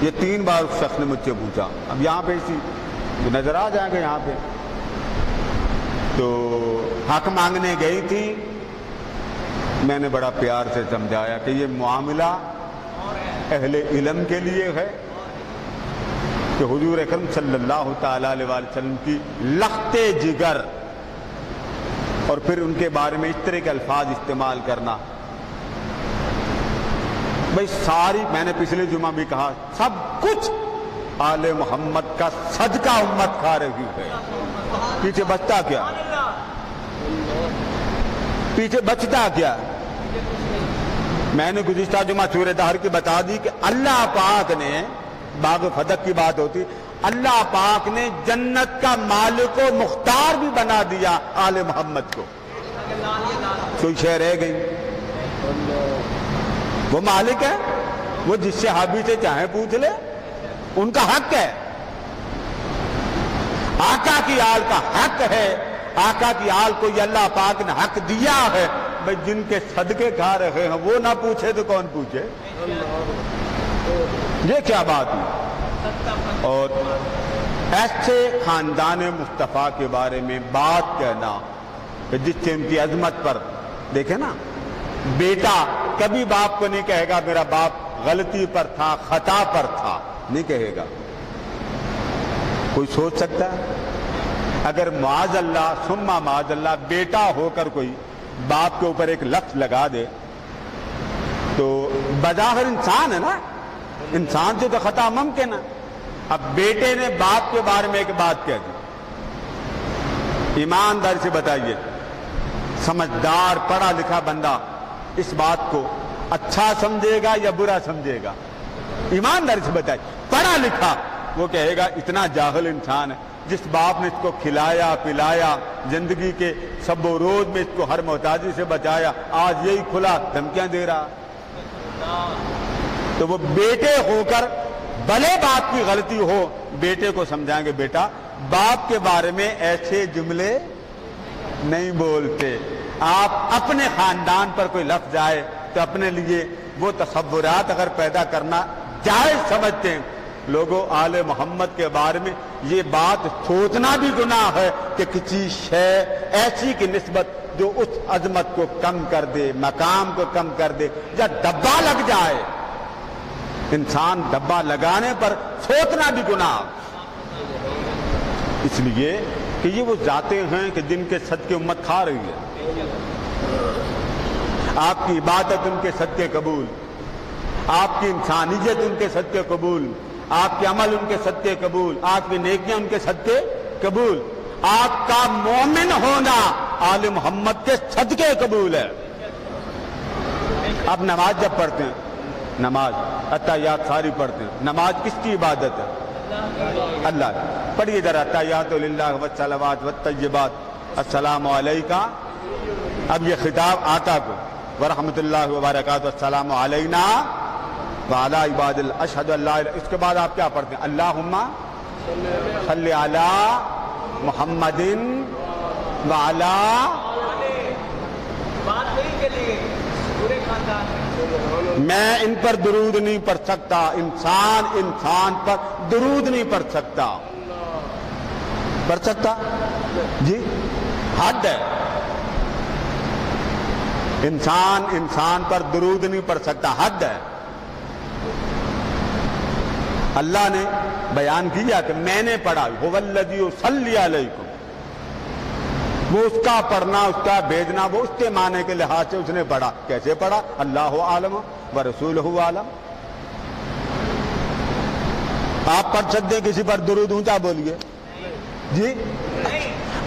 یہ 3 بار اس شخص نے مجھ سے پوچھا. اب یہاں پہ اسی نظر آ جائیں گے یہاں پہ. تو حق مانگنے گئی تھی. میں نے بڑا پیار سے سمجھایا کہ یہ معاملہ اہل علم کے لیے ہے کہ حضور اکرم صلی اللہ تعالیٰ علیہ وسلم کی لخت جگر اور پھر ان کے بارے میں اس طرح کے الفاظ استعمال کرنا. بھائی ساری، میں نے پچھلے جمعہ بھی کہا، سب کچھ آل محمد کا صدقہ امت کھا رہی ہے. پیچھے بچتا کیا؟ پیچھے بچتا کیا؟ میں نے گزشتہ جمعہ سورہ دہر کی بتا دی کہ اللہ پاک نے، باغ فتح کی بات ہوتی، اللہ پاک نے جنت کا مالک و مختار بھی بنا دیا آل محمد کو. کوئی شے رہ گئی؟ وہ مالک ہے، وہ جس صحابی سے چاہے پوچھ لے. ان کا حق ہے، آقا کی آل کا حق ہے، آقا کی آل کو یہ اللہ پاک نے حق دیا ہے۔ بھئی جن کے صدقے کھا رہے ہیں وہ نہ پوچھے تو کون پوچھے؟ یہ کیا بات ہے؟ اور ایسے خاندان مصطفیٰ کے بارے میں بات کہنا کہ جس سے ان کی عظمت پر دیکھیں نا، بیٹا کبھی باپ کو نہیں کہے گا میرا باپ غلطی پر تھا، خطا پر تھا، نہیں کہے گا۔ کوئی سوچ سکتا ہے اگر معاذ اللہ ثم معاذ اللہ بیٹا ہو کر کوئی باپ کے اوپر ایک لفظ لگا دے تو بظاہر انسان ہے نا، انسان سے تو خطا ممکن ہے۔ اب بیٹے نے باپ کے بارے میں ایک بات کہہ دی، ایماندار سے بتائیے سمجھدار پڑھا لکھا بندہ اس بات کو اچھا سمجھے گا یا برا سمجھے گا؟ ایماندار سے بتائیے، پڑھا لکھا وہ کہے گا اتنا جاہل انسان ہے، جس باپ نے اس کو کھلایا پلایا، زندگی کے سب و روز میں اس کو ہر محتاجی سے بچایا، آج یہی کھلا دھمکیاں دے رہا۔ تو وہ بیٹے ہو کر بھلے باپ کی غلطی ہو بیٹے کو سمجھائیں گے بیٹا باپ کے بارے میں ایسے جملے نہیں بولتے۔ آپ اپنے خاندان پر کوئی لفظ آئے تو اپنے لیے وہ تصورات اگر پیدا کرنا جائز سمجھتے ہیں۔ لوگوں آل محمد کے بارے میں یہ بات سوچنا بھی گناہ ہے کہ کسی شے ایسی کی نسبت جو اس عظمت کو کم کر دے، مقام کو کم کر دے، یا ڈبہ لگ جائے۔ انسان ڈبہ لگانے پر سوچنا بھی گناہ، اس لیے کہ یہ وہ ذاتیں ہیں کہ جن کے صدقے امت کھا رہی ہے۔ آپ کی عبادت ان کے صدقے قبول، آپ کی انسانیت ان کے صدقے قبول، آپ کے عمل ان کے صدقے قبول، آپ کی نیکیاں ان کے صدقے قبول، آپ کا مومن ہونا آل محمد کے صدقے قبول ہے۔ اب نماز جب پڑھتے ہیں، نماز اتحیات ساری پڑھتے ہیں، نماز کس کی عبادت ہے؟ اللہ کی۔ پڑھیے ذرا اتحیات للہ والصلوات والطیبات السلام علیکہ۔ اب یہ خطاب آقا کو ورحمۃ اللہ وبرکاتہ السلام علینا وعلی عباد اشہد اللہ۔ اس کے بعد آپ کیا پڑھتے ہیں؟ اللہم صلی علی محمد وعلی۔ میں ان پر درود نہیں پڑھ سکتا، انسان پر درود نہیں پڑھ سکتا۔ پڑھ سکتا؟ جی حد ہے، انسان پر درود نہیں پڑھ سکتا، حد ہے۔ اللہ نے بیان کیا کہ میں نے پڑھا هو الذی یصلی علیکم، وہ اس کا پڑھنا، اس کا بھیجنا، وہ اس کے معنی کے لحاظ سے اس نے پڑھا۔ کیسے پڑھا؟ اللہ عالم ورسولہ عالم۔ آپ پڑھ سکتے ہیں کسی پر درود اونچا بولیے جی؟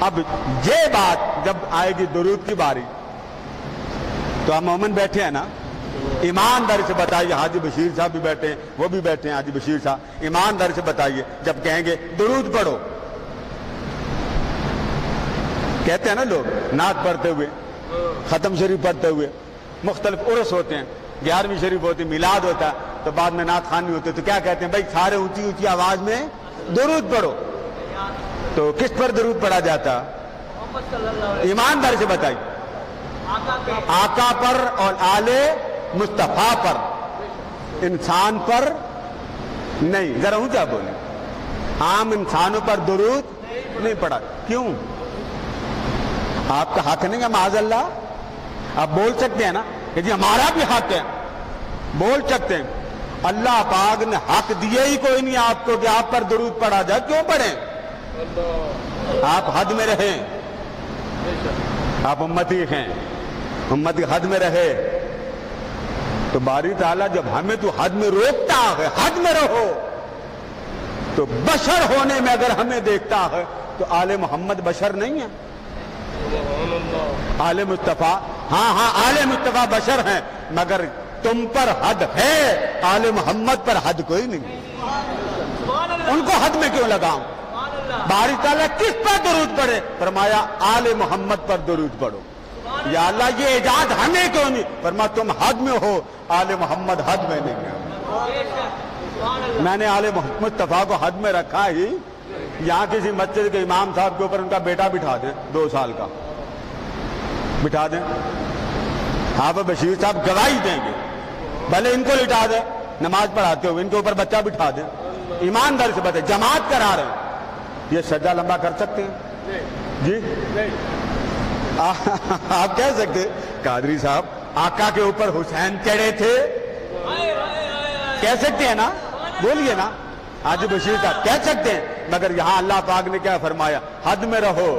اب یہ بات جب آئے گی درود کی باری تو ہم مومن بیٹھے ہیں نا، ایمانداری سے بتائیے، حاجی بشیر صاحب بھی بیٹھے ہیں، وہ بھی بیٹھے ہیں حاجی بشیر صاحب، ایمانداری سے بتائیے جب کہیں گے درود پڑھو، کہتے ہیں نا لوگ نعت پڑھتے ہوئے، ختم شریف پڑھتے ہوئے، مختلف عرس ہوتے ہیں، 11ویں شریف ہوتی، میلاد ہوتا ہے، تو بعد میں نعت خوانی ہوتی ہے، تو کیا کہتے ہیں؟ بھائی سارے اونچی اونچی آواز میں درود پڑھو۔ تو کس پر درود پڑھا جاتا؟ ایمانداری سے بتائیے، آقا پر اور آل مصطفیٰ پر، انسان پر نہیں۔ ذرا اونچا بولیں، عام انسانوں پر درود نہیں پڑھا۔ کیوں؟ آپ کا حق نہیں ہے معاذ اللہ؟ آپ بول سکتے ہیں نا کہ جی ہمارا بھی حق ہے، بول سکتے ہیں۔ اللہ پاک نے حق دیے ہی کوئی نہیں آپ کو کہ آپ پر درود پڑھا جائے، کیوں پڑھیں؟ آپ حد میں رہیں، آپ امتی ہیں، امتی حد میں رہے تو باری تعالیٰ جب ہمیں تو حد میں روکتا ہے، حد میں رہو، تو بشر ہونے میں اگر ہمیں دیکھتا ہے تو آل محمد بشر نہیں ہے؟ آل مصطفیٰ، ہاں آل مصطفیٰ بشر ہیں، مگر تم پر حد ہے، آل محمد پر حد کوئی نہیں۔ ان کو حد میں کیوں لگاؤں؟ باری تعالیٰ کس پر درود پڑھے؟ فرمایا آل محمد پر درود پڑھو۔ یا اللہ یہ اجازت ہمیں کیوں نہیں؟ فرمایا تم حد میں ہو، آل محمد حد میں نہیں ہے۔ میں نے آل مصطفیٰ کو حد میں رکھا ہی، یہاں کسی مسجد کے امام صاحب کے اوپر ان کا بیٹا بٹھا دیں 2 سال کا، بٹھا دیں، حافظ بشیر صاحب گواہی دیں گے، بھلے ان کو لٹا دیں نماز پڑھاتے ہوئے، ان کے اوپر بچہ بٹھا دیں، ایماندار سے بتائیں، جماعت کرا رہے ہیں، یہ سجدہ لمبا کر سکتے ہیں؟ جی آپ کہہ سکتے قادری صاحب آقا کے اوپر حسین چڑھے تھے، کہہ سکتے ہیں نا؟ بولیے نا، حاجی بشیر صاحب کہہ سکتے ہیں، مگر یہاں اللہ پاک نے کیا فرمایا؟ حد میں رہو،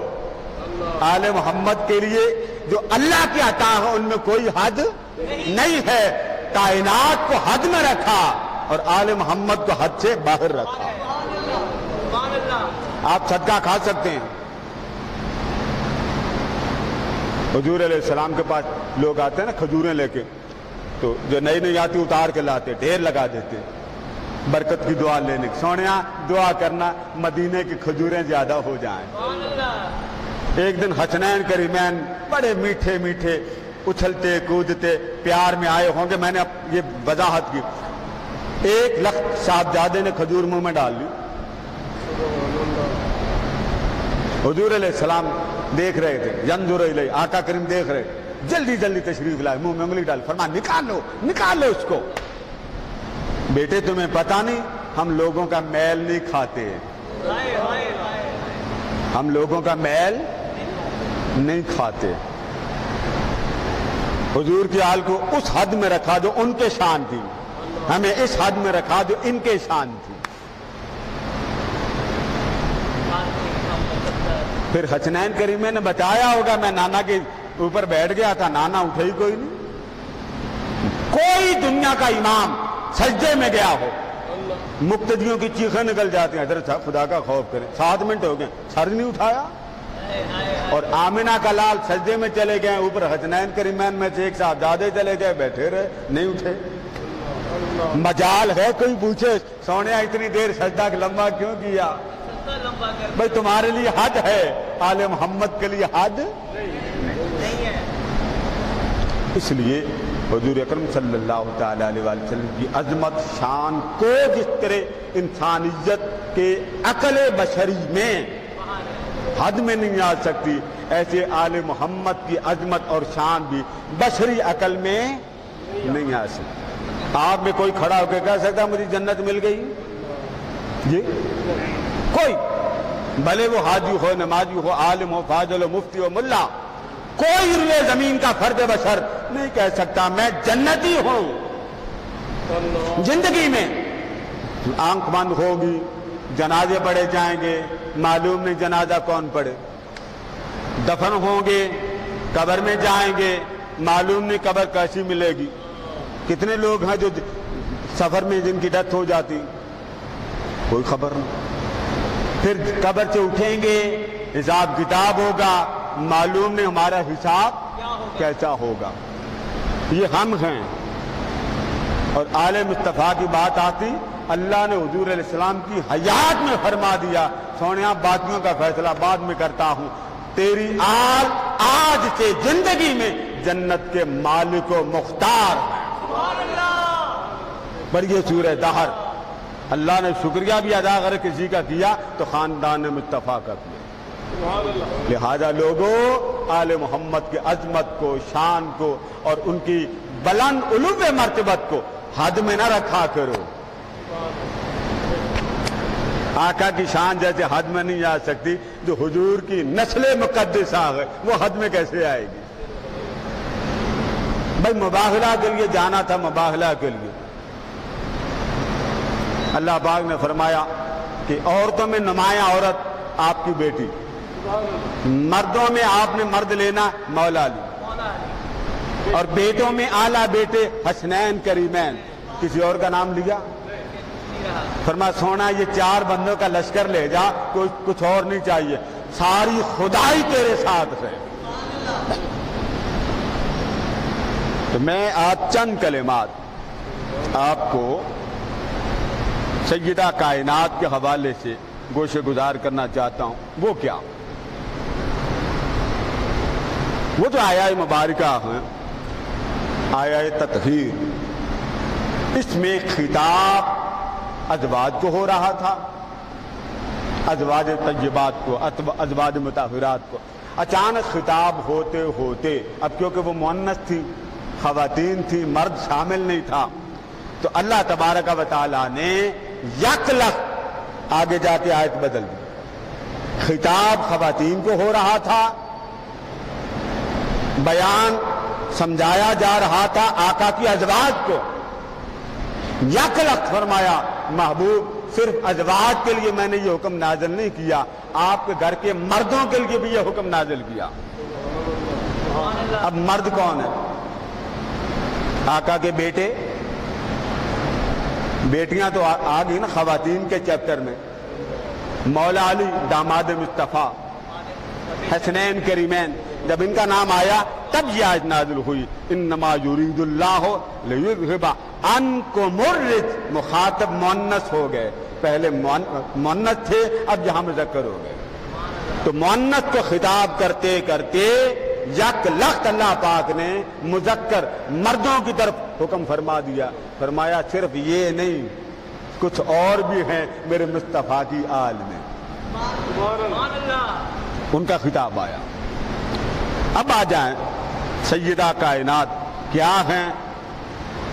آل محمد کے لیے جو اللہ کی عطا ہے ان میں کوئی حد نہیں ہے، کائنات کو حد میں رکھا اور آل محمد کو حد سے باہر رکھا۔ آپ صدقہ کھا سکتے ہیں، حضور علیہ السلام کے پاس لوگ آتے ہیں نا کھجوریں لے کے، تو جو نئی نئی آتی اتار کے لاتے، ڈھیر لگا دیتے برکت کی دعا لینے کی، سونیا دعا کرنا مدینے کی کھجوریں زیادہ ہو جائیں۔ ایک دن حسنین کریمین بڑے میٹھے میٹھے اچھلتے کودتے پیار میں آئے ہوں گے، میں نے یہ وضاحت کی، 1 لخت صاحبزادے نے کھجور منہ میں ڈال لی، حضور علیہ السلام دیکھ رہے تھے، ینظر الیہ، آقا کریم دیکھ رہے، جلدی جلدی تشریف لائے، منہ میں انگلی ڈال، فرمایا نکالو نکالو اس کو۔ بیٹے تمہیں پتا نہیں ہم لوگوں کا میل نہیں کھاتے، ہم لوگوں کا میل نہیں کھاتے، حضور کی آل کو اس حد میں رکھا جو ان کے شان تھی، ہمیں اس حد میں رکھا جو ان کے شان تھی۔ پھر حسنین کریمہ نے بتایا ہوگا میں نانا کے اوپر بیٹھ گیا تھا، نانا اٹھے ہی کوئی نہیں۔ کوئی دنیا کا امام سجدے میں گیا ہو، مقتدیوں کی چیخیں نکل جاتی ہیں، حضرت صاحب خدا کا خوف کریں، 7 منٹ ہو گئے سر نہیں اٹھایا، اور آمنہ کا لال سجدے میں چلے گئے، اوپر حسنین کریمین میں سے ایک صاحبزادے چلے گئے، بیٹھے رہے نہیں اٹھے۔ مجال ہے کوئی پوچھے سونیا اتنی دیر سجدہ لمبا کیوں کیا؟ بھئی تمہارے لیے حد ہے، آل محمد کے لیے حد نہیں ہے۔ اس لیے حضور اکرم صلی اللہ تعالی علیہ وسلم کی عظمت شان کو جس طرح انسانیت کے عقل بشری میں حد میں نہیں آ سکتی، ایسے آل محمد کی عظمت اور شان بھی بشری عقل میں نہیں آ سکتی۔ آپ میں کوئی کھڑا ہو کے کہہ سکتا مجھے جنت مل گئی؟ جی کوئی، بھلے وہ حاجی ہو، نمازی ہو، عالم ہو، فاضل ہو، مفتی ہو، ملا، کوئی روئے زمین کا فرد بشر نہیں کہہ سکتا میں جنتی ہوں۔ زندگی میں آنکھ بند ہوگی، جنازے پڑھے جائیں گے، معلوم نہیں جنازہ کون پڑھے، دفن ہوں گے، قبر میں جائیں گے، معلوم نہیں قبر کیسی ملے گی۔ کتنے لوگ ہیں جو سفر میں جن کی ڈیتھ ہو جاتی، کوئی خبر نہیں۔ پھر قبر سے اٹھیں گے، حساب کتاب ہوگا، معلوم نہیں ہمارا حساب کیسا ہوگا۔ یہ ہم ہیں، اور آل مصطفیٰ کی بات آتی، اللہ نے حضور علیہ السلام کی حیات میں فرما دیا سونیا باقیوں کا فیصلہ بعد میں کرتا ہوں، تیری آل آج سے زندگی میں جنت کے مالک و مختار ہے۔ بڑی سورہ دہر، اللہ نے شکریہ بھی ادا کر کسی کا کیا تو خاندان مصطفیٰ کا کیا۔ لہذا لوگوں آل محمد کی عظمت کو، شان کو اور ان کی بلند علو مرتبت کو حد میں نہ رکھا کرو۔ آقا کی شان جیسے حد میں نہیں آ سکتی، جو حضور کی نسل مقدسہ ہے وہ حد میں کیسے آئے گی؟ بھائی مباہلہ کے لیے جانا تھا، مباہلہ کے لیے اللہ پاک نے فرمایا کہ عورتوں میں نمایاں عورت آپ کی بیٹی، مردوں میں آپ نے مرد لینا مولا علی، اور بیٹوں میں اعلیٰ بیٹے حسنین کریمین، کسی اور کا نام لیا؟ فرمایا سونا یہ 4 بندوں کا لشکر لے جا، کوئی کچھ اور نہیں چاہیے، ساری خدائی تیرے ساتھ ہے۔ تو میں آج چند کلمات آپ کو سیدہ کائنات کے حوالے سے گوشے گزار کرنا چاہتا ہوں۔ وہ کیا؟ وہ جو آیہ مبارکہ ہیں، آیہ تطہیر، اس میں خطاب ازواج کو ہو رہا تھا، ازواج طیبات کو، ازواج مطہرات کو۔ اچانک خطاب ہوتے ہوتے، اب کیونکہ وہ مؤنث تھی، خواتین تھی، مرد شامل نہیں تھا، تو اللہ تبارک و تعالیٰ نے یک لخت آگے جا کے آیت بدل دی۔ خطاب خواتین کو ہو رہا تھا، بیان سمجھایا جا رہا تھا آقا کی ازواج کو، یک لخت فرمایا محبوب صرف ازواج کے لیے میں نے یہ حکم نازل نہیں کیا، آپ کے گھر کے مردوں کے لیے بھی یہ حکم نازل کیا۔ اب مرد کون ہے؟ آقا کے بیٹے، بیٹیاں تو آ گئی نا خواتین کے چیپٹر میں۔ مولا علی داماد مصطفیٰ، حسنین کریمین، جب ان کا نام آیا تب یہ آیت نازل ہوئی، انما یرید اللہ لیذھب عنکم الرجس۔ مخاطب مؤنث ہو گئے، پہلے مؤنث تھے، اب یہاں مذکر ہو گئے، تو مؤنث کو خطاب کرتے کرتے یک لخت اللہ پاک نے مذکر مردوں کی طرف حکم فرما دیا، فرمایا صرف یہ نہیں، کچھ اور بھی ہیں میرے مصطفیٰ کی آل میں۔ ان کا خطاب آیا۔ اب آ جائیں سیدہ کائنات کیا ہیں،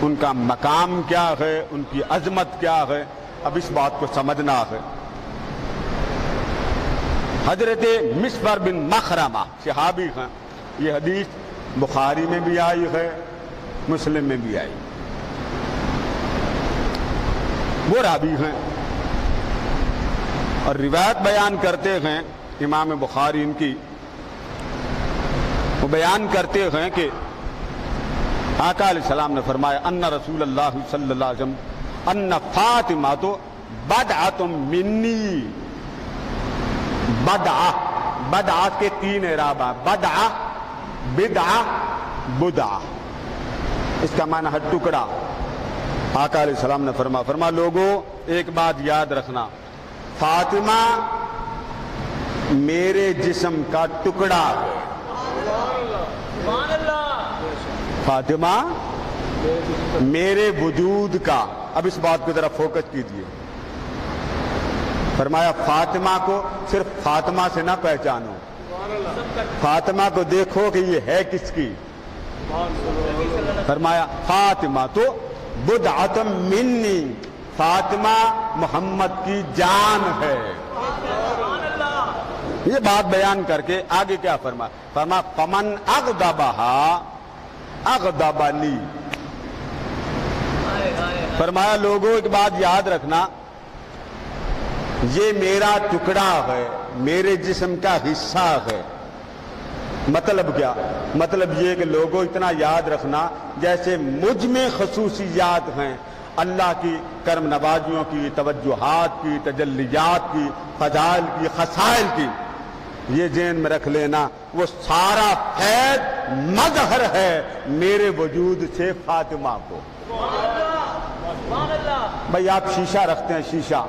ان کا مقام کیا ہے، ان کی عظمت کیا ہے، اب اس بات کو سمجھنا ہے۔ حضرت مسور بن مخرمہ صحابی ہیں، یہ حدیث بخاری میں بھی آئی ہے، مسلم میں بھی آئی، وہ راوی ہیں اور روایت بیان کرتے ہیں امام بخاری ان کی، وہ بیان کرتے ہیں کہ آقا علیہ السلام نے فرمایا ان رسول اللہ صلی اللہ علیہ وسلم ان فاطمہ تو بدعۃ منی۔ بدعہ، بدعات کے تین اعراب ہیں، بدعہ، بدعہ، بدعہ، اس کا معنی ہے ٹکڑا۔ آقا علیہ السلام نے فرما لوگوں ایک بات یاد رکھنا، فاطمہ میرے جسم کا ٹکڑا ہے، فاطمہ میرے وجود کا۔ اب اس بات کی طرف فوکس کیجیے، فرمایا فاطمہ کو صرف فاطمہ سے نہ پہچانو، فاطمہ کو دیکھو کہ یہ ہے کس کی۔ فرمایا فاطمہ تو بدعۃ منی، فاطمہ محمد کی جان ہے۔ یہ بات بیان کر کے آگے کیا فرمایا فمن اغضبہا اغضبنی۔ فرمایا لوگوں ایک بات یاد رکھنا، یہ میرا ٹکڑا ہے، میرے جسم کا حصہ ہے۔ مطلب کیا؟ مطلب یہ کہ لوگوں اتنا یاد رکھنا، جیسے مجھ میں خصوصیات ہیں اللہ کی کرم نوازیوں کی، توجہات کی، تجلیات کی، فضائل کی، خصائل کی، یہ ذہن میں رکھ لینا وہ سارا فیض مظہر ہے میرے وجود سے فاطمہ کو۔ بھائی آپ شیشہ رکھتے ہیں، شیشہ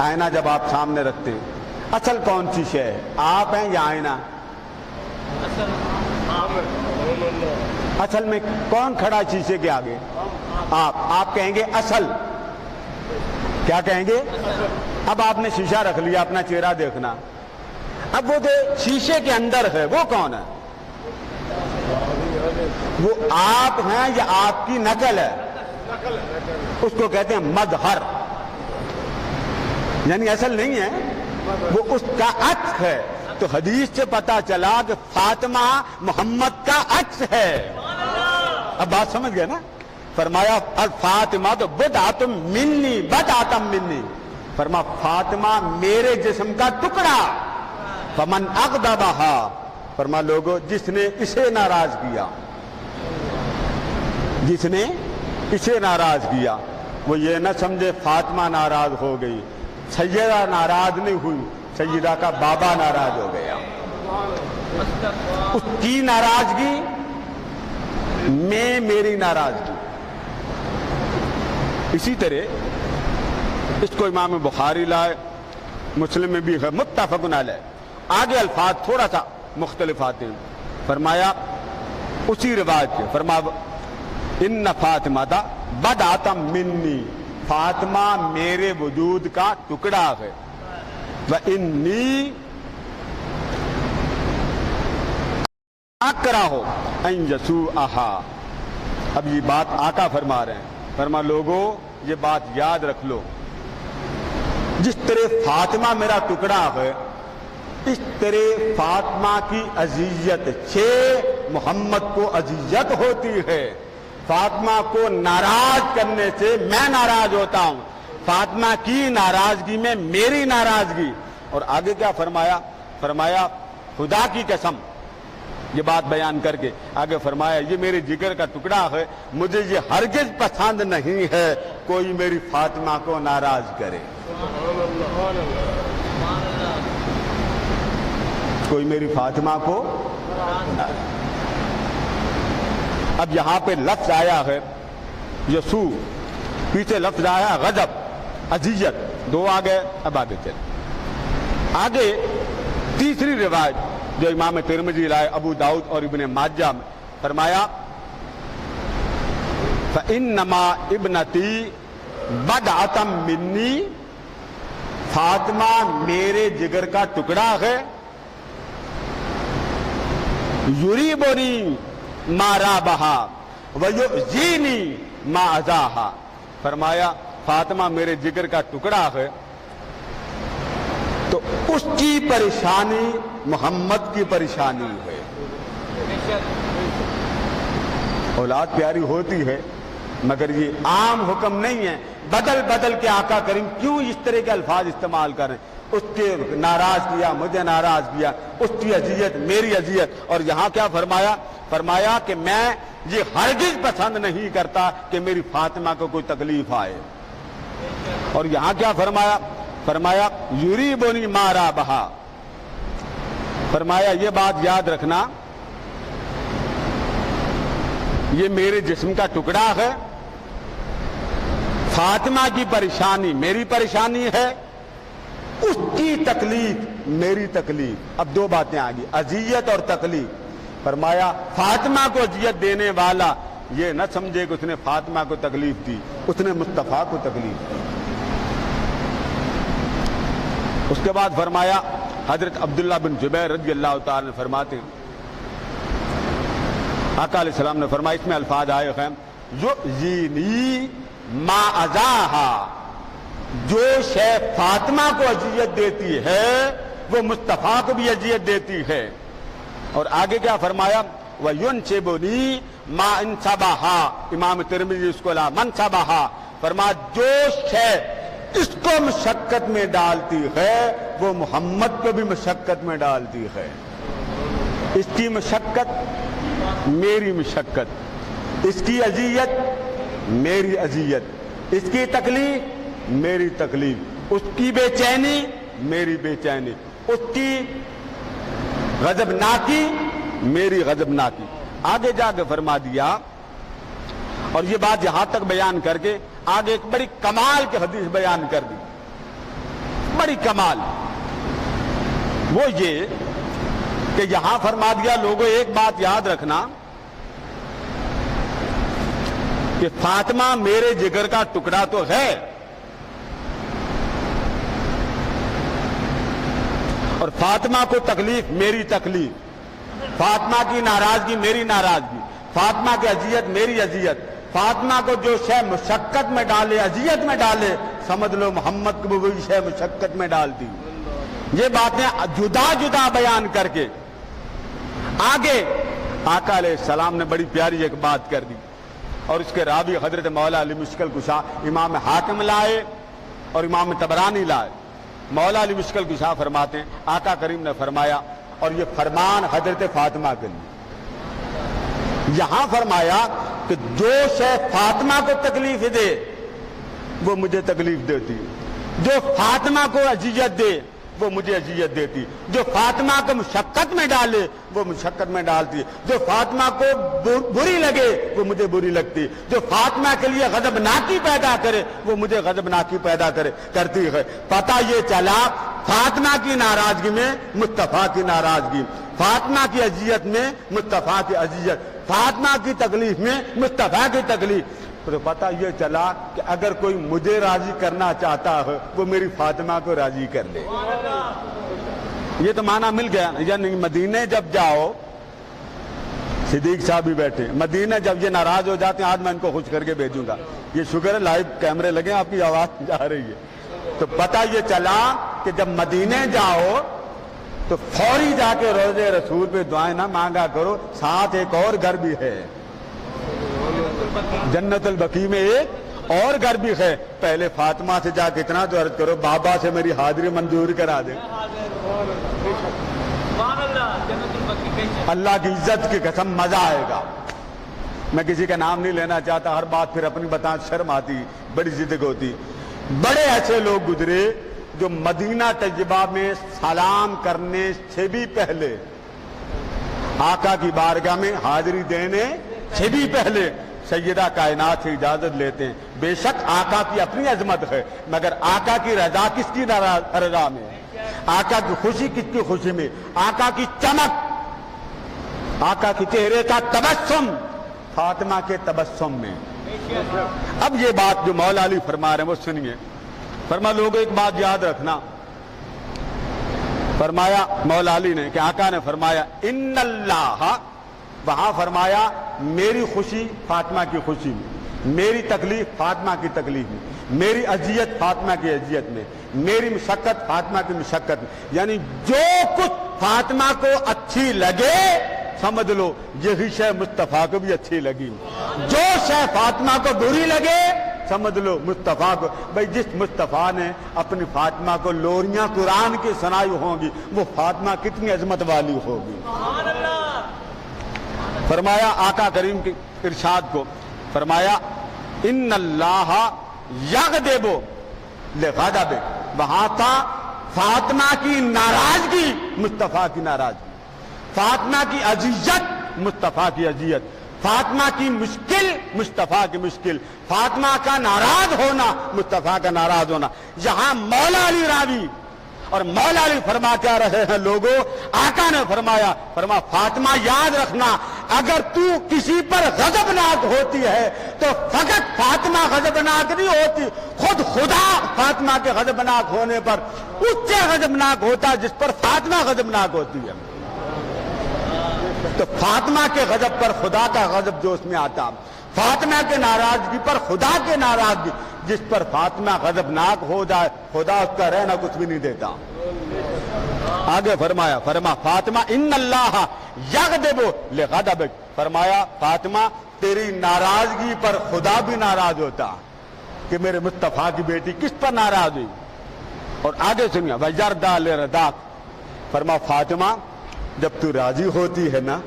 آئینہ جب آپ سامنے رکھتے ہیں، اصل کون شیشہ ہے، آپ ہیں یا آئینہ؟ اصل میں کون کھڑا شیشے کے آگے؟ آپ کہیں گے اصل، کیا کہیں گے؟ اب آپ نے شیشہ رکھ لیا اپنا چہرہ دیکھنا، اب وہ شیشے کے اندر ہے وہ کون ہے؟ وہ آپ ہیں یا آپ کی نقل ہے؟ اس کو کہتے ہیں مظہر، یعنی اصل نہیں ہے، وہ اس کا عکس ہے۔ تو حدیث سے پتا چلا کہ فاطمہ محمد کا عکس ہے۔ اب بات سمجھ گئے نا؟ فرمایا فاطمہ تو بدعۃ منی، بدعۃ منی، فرما فاطمہ میرے جسم کا ٹکڑا۔ فمن اغضبہا، فرما لوگوں جس نے اسے ناراض کیا، جس نے اسے ناراض کیا، وہ یہ نہ سمجھے فاطمہ ناراض ہو گئی، سیدہ ناراض نہیں ہوئی، سیدہ کا بابا ناراض ہو گیا۔ اس کی ناراضگی میں میری ناراضگی۔ اسی طرح اس کو امام بخاری لائے، مسلم میں بھی ہے، متفق علیہ۔ آگے الفاظ تھوڑا سا مختلف آتے ہیں، فرمایا اسی روایت سے، فرمایا ان فاطمہ بدعۃ منی، فاطمہ میرے وجود کا ٹکڑا ہے وَإِنِّي اکرہو ان یسوءہا۔ اب یہ بات آقا فرما رہے ہیں، فرما لوگوں یہ بات یاد رکھ لو، جس طرح فاطمہ میرا ٹکڑا ہے اس طرح فاطمہ کی اذیت سے محمد کو اذیت ہوتی ہے۔ فاطمہ کو ناراض کرنے سے میں ناراض ہوتا ہوں، فاطمہ کی ناراضگی میں میری ناراضگی۔ اور آگے کیا فرمایا؟ فرمایا خدا کی قسم، یہ بات بیان کر کے آگے فرمایا یہ میرے جگر کا ٹکڑا ہے، مجھے یہ ہرگز پسند نہیں ہے کوئی میری فاطمہ کو ناراض کرے، کوئی میری فاطمہ کو ناراض۔ اب یہاں پہ لفظ آیا ہے یسوع، پیچھے لفظ آیا غضب، اذیت، دو آگے، اب آگے چلے۔ آگے تیسری روایت جو امام ترمذی لائے، ابو داؤد اور ابن ماجہ میں فرمایا فَإِنَّمَا ابْنَتِي بَضْعَةً مِّنِّي، فاطمہ میرے جگر کا ٹکڑا ہے، یُرِیبُنِی مَا رَابَهَا وَيُؤْذِینِی مَا أَذَاهَا۔ فرمایا فاطمہ میرے جگر کا ٹکڑا ہے تو اس کی پریشانی محمد کی پریشانی ہے۔ اولاد پیاری ہوتی ہے مگر یہ عام حکم نہیں ہے، بدل بدل کے آقا کریم کیوں اس طرح کے الفاظ استعمال کریں؟ اس کے ناراض کیا، مجھے ناراض کیا، اس کی اذیت میری اذیت۔ اور یہاں کیا فرمایا؟ فرمایا کہ میں یہ ہرگز پسند نہیں کرتا کہ میری فاطمہ کو کوئی تکلیف آئے۔ اور یہاں کیا فرمایا؟ فرمایا یُرِیبُنِی مَا رَابَهَا۔ فرمایا یہ بات یاد رکھنا، یہ میرے جسم کا ٹکڑا ہے، فاطمہ کی پریشانی میری پریشانی ہے، اس کی تکلیف میری تکلیف۔ اب دو باتیں آ گئی، اذیت اور تکلیف۔ فرمایا فاطمہ کو اذیت دینے والا یہ نہ سمجھے کہ اس نے فاطمہ کو تکلیف دی، اس نے مصطفیٰ کو تکلیف دی۔ اس کے بعد فرمایا حضرت عبداللہ بن جبیر رضی اللہ تعالی نے فرماتے ہیں، آقا علیہ السلام نے فرمایا، اس میں الفاظ آئے ہیں یؤذینی ما اذاہا، جو شے فاطمہ کو اذیت دیتی ہے وہ مصطفیٰ کو بھی اذیت دیتی ہے۔ اور آگے کیا فرمایا؟ وَيُنْسِبُنِی مَا انْسَبَهَا، امام ترمذی اس کو لا منصبہا، فرمایا جو شے اس کو مشقت میں ڈالتی ہے وہ محمد کو بھی مشقت میں ڈالتی ہے۔ اس کی مشقت میری مشقت، اس کی اذیت میری اذیت، اس کی تکلیف میری تکلیف، اس کی بے چینی میری بے چینی، اس کی غضبناکی میری غضبناکی۔ آگے جا کے فرما دیا، اور یہ بات یہاں تک بیان کر کے آگے ایک بڑی کمال کی حدیث بیان کر دی، بڑی کمال، وہ یہ کہ یہاں فرما دیا لوگوں ایک بات یاد رکھنا کہ فاطمہ میرے جگر کا ٹکڑا تو ہے، اور فاطمہ کو تکلیف میری تکلیف، فاطمہ کی ناراضگی میری ناراضگی، فاطمہ کی اذیت میری اذیت، فاطمہ کو جو شے مشقت میں ڈالے، اذیت میں ڈالے، سمجھ لو محمد کو وہی شے مشقت میں ڈال دی۔ یہ باتیں جدا جدا بیان کر کے آگے آقا علیہ السلام نے بڑی پیاری ایک بات کر دی، اور اس کے راوی حضرت مولا علی مشکل کشا امام حاکم لائے اور امام طبرانی لائے۔ مولا علی مشکل کشا فرماتے ہیں آقا کریم نے فرمایا، اور یہ فرمان حضرت فاطمہ کے لیے، یہاں فرمایا کہ جو شے فاطمہ کو تکلیف دے وہ مجھے تکلیف دیتی، جو فاطمہ کو اذیت دے وہ مجھے اذیت دیتی، جو فاطمہ کو مشقت میں ڈالے وہ مشقت میں ڈالتی، جو فاطمہ کو بری لگے وہ مجھے بری لگتی، جو فاطمہ کے لیے غضبناکی پیدا کرے وہ مجھے غضبناکی پیدا کرتی ہے۔ پتہ یہ چلا فاطمہ کی ناراضگی میں مصطفیٰ کی ناراضگی، فاطمہ کی اذیت میں مصطفیٰ کی اذیت، فاطمہ کی تکلیف میں مصطفیٰ کی تکلیف۔ تو پتہ یہ چلا کہ اگر کوئی مجھے راضی کرنا چاہتا ہے وہ میری فاطمہ کو راضی کر لے. یہ تو معنی مل گیا. یعنی مدینے جب جاؤ، صدیق صاحب بھی بیٹھے، مدینے جب یہ ناراض ہو جاتے ہیں آج میں ان کو خوش کر کے بھیجوں گا. یہ شکر ہے لائیو کیمرے لگے، آپ کی آواز جا رہی ہے. تو پتہ یہ چلا کہ جب مدینے جاؤ تو فوری جا کے روضے رسول پہ دعائیں نہ مانگا کرو، ساتھ ایک اور گھر بھی ہے، جنت البقیع میں ایک اور گھر بھی ہے. پہلے فاطمہ سے جا کے اتنا تو عرض کرو بابا سے میری حاضری منظور کرا دے. اللہ کی عزت کی قسم مزہ آئے گا. میں کسی کا نام نہیں لینا چاہتا، ہر بات پھر اپنی بتا شرم آتی، بڑی ضدق ہوتی. بڑے ایسے لوگ گزرے جو مدینہ طیبہ میں سلام کرنے سے بھی پہلے، آقا کی بارگاہ میں حاضری دینے سے بھی پہلے سیدہ کائنات سے اجازت لیتے ہیں. بے شک آقا کی اپنی عظمت ہے، مگر آقا کی رضا کس کی رضا میں ہے؟ آقا کی خوشی کس کی خوشی میں؟ آقا کی چمک، آقا کی چہرے کا تبسم فاطمہ کے تبسم میں. اب یہ بات جو مولا علی فرما رہے ہیں وہ سنیے. فرما لوگوں ایک بات یاد رکھنا، فرمایا مولا علی نے کہ آقا نے فرمایا ان اللہ، وہاں فرمایا میری خوشی فاطمہ کی خوشی میں، میری تکلیف فاطمہ کی تکلیف میں، میری اذیت فاطمہ کی اذیت میں، میری مشقت فاطمہ کی مشقت میں. یعنی جو کچھ فاطمہ کو اچھی لگے سمجھ لو یہی شے مصطفیٰ کو بھی اچھی لگی. جو شے فاطمہ کو بری لگے سمجھ لو مصطفیٰ کو. بھئی جس مصطفیٰ نے اپنی فاطمہ کو لوریاں قرآن کی سنائی ہوں گی وہ فاطمہ کتنی عظمت والی ہوگی. فرمایا آقا کریم کے ارشاد کو، فرمایا ان اللہ یغضب لغضب، وہاں تھا فاطمہ کی ناراضگی مصطفیٰ کی ناراضگی، فاطمہ کی اذیت مصطفیٰ کی اذیت، فاطمہ کی مشکل مصطفیٰ کی مشکل، فاطمہ کا ناراض ہونا مصطفیٰ کا ناراض ہونا. یہاں مولا علی راوی اور مولا علی فرما کیا رہے ہیں لوگوں، آقا نے فرمایا فاطمہ یاد رکھنا اگر تو کسی پر غضبناک ہوتی ہے تو فقط فاطمہ غضبناک نہیں ہوتی، خود خدا فاطمہ کے غضبناک ہونے پر اس سے غضبناک ہوتا ہے جس پر فاطمہ غضبناک ہوتی ہے. تو فاطمہ کے غضب پر خدا کا غضب جو اس میں آتا، فاطمہ کے ناراضگی پر خدا کے ناراضگی، جس پر فاطمہ غضبناک ہو جائے خدا اس کا رہنا کچھ بھی نہیں دیتا. آگے فرمایا فاطمہ ان اللہ یغضب لغضبک، فرمایا فاطمہ تیری ناراضگی پر خدا بھی ناراض ہوتا کہ میرے مصطفیٰ کی بیٹی کس پر ناراض ہوئی. اور آگے سنیا وَيَرْضَى لِرَضَاكَ، فرما فاطمہ جب تو راضی ہوتی ہے نا،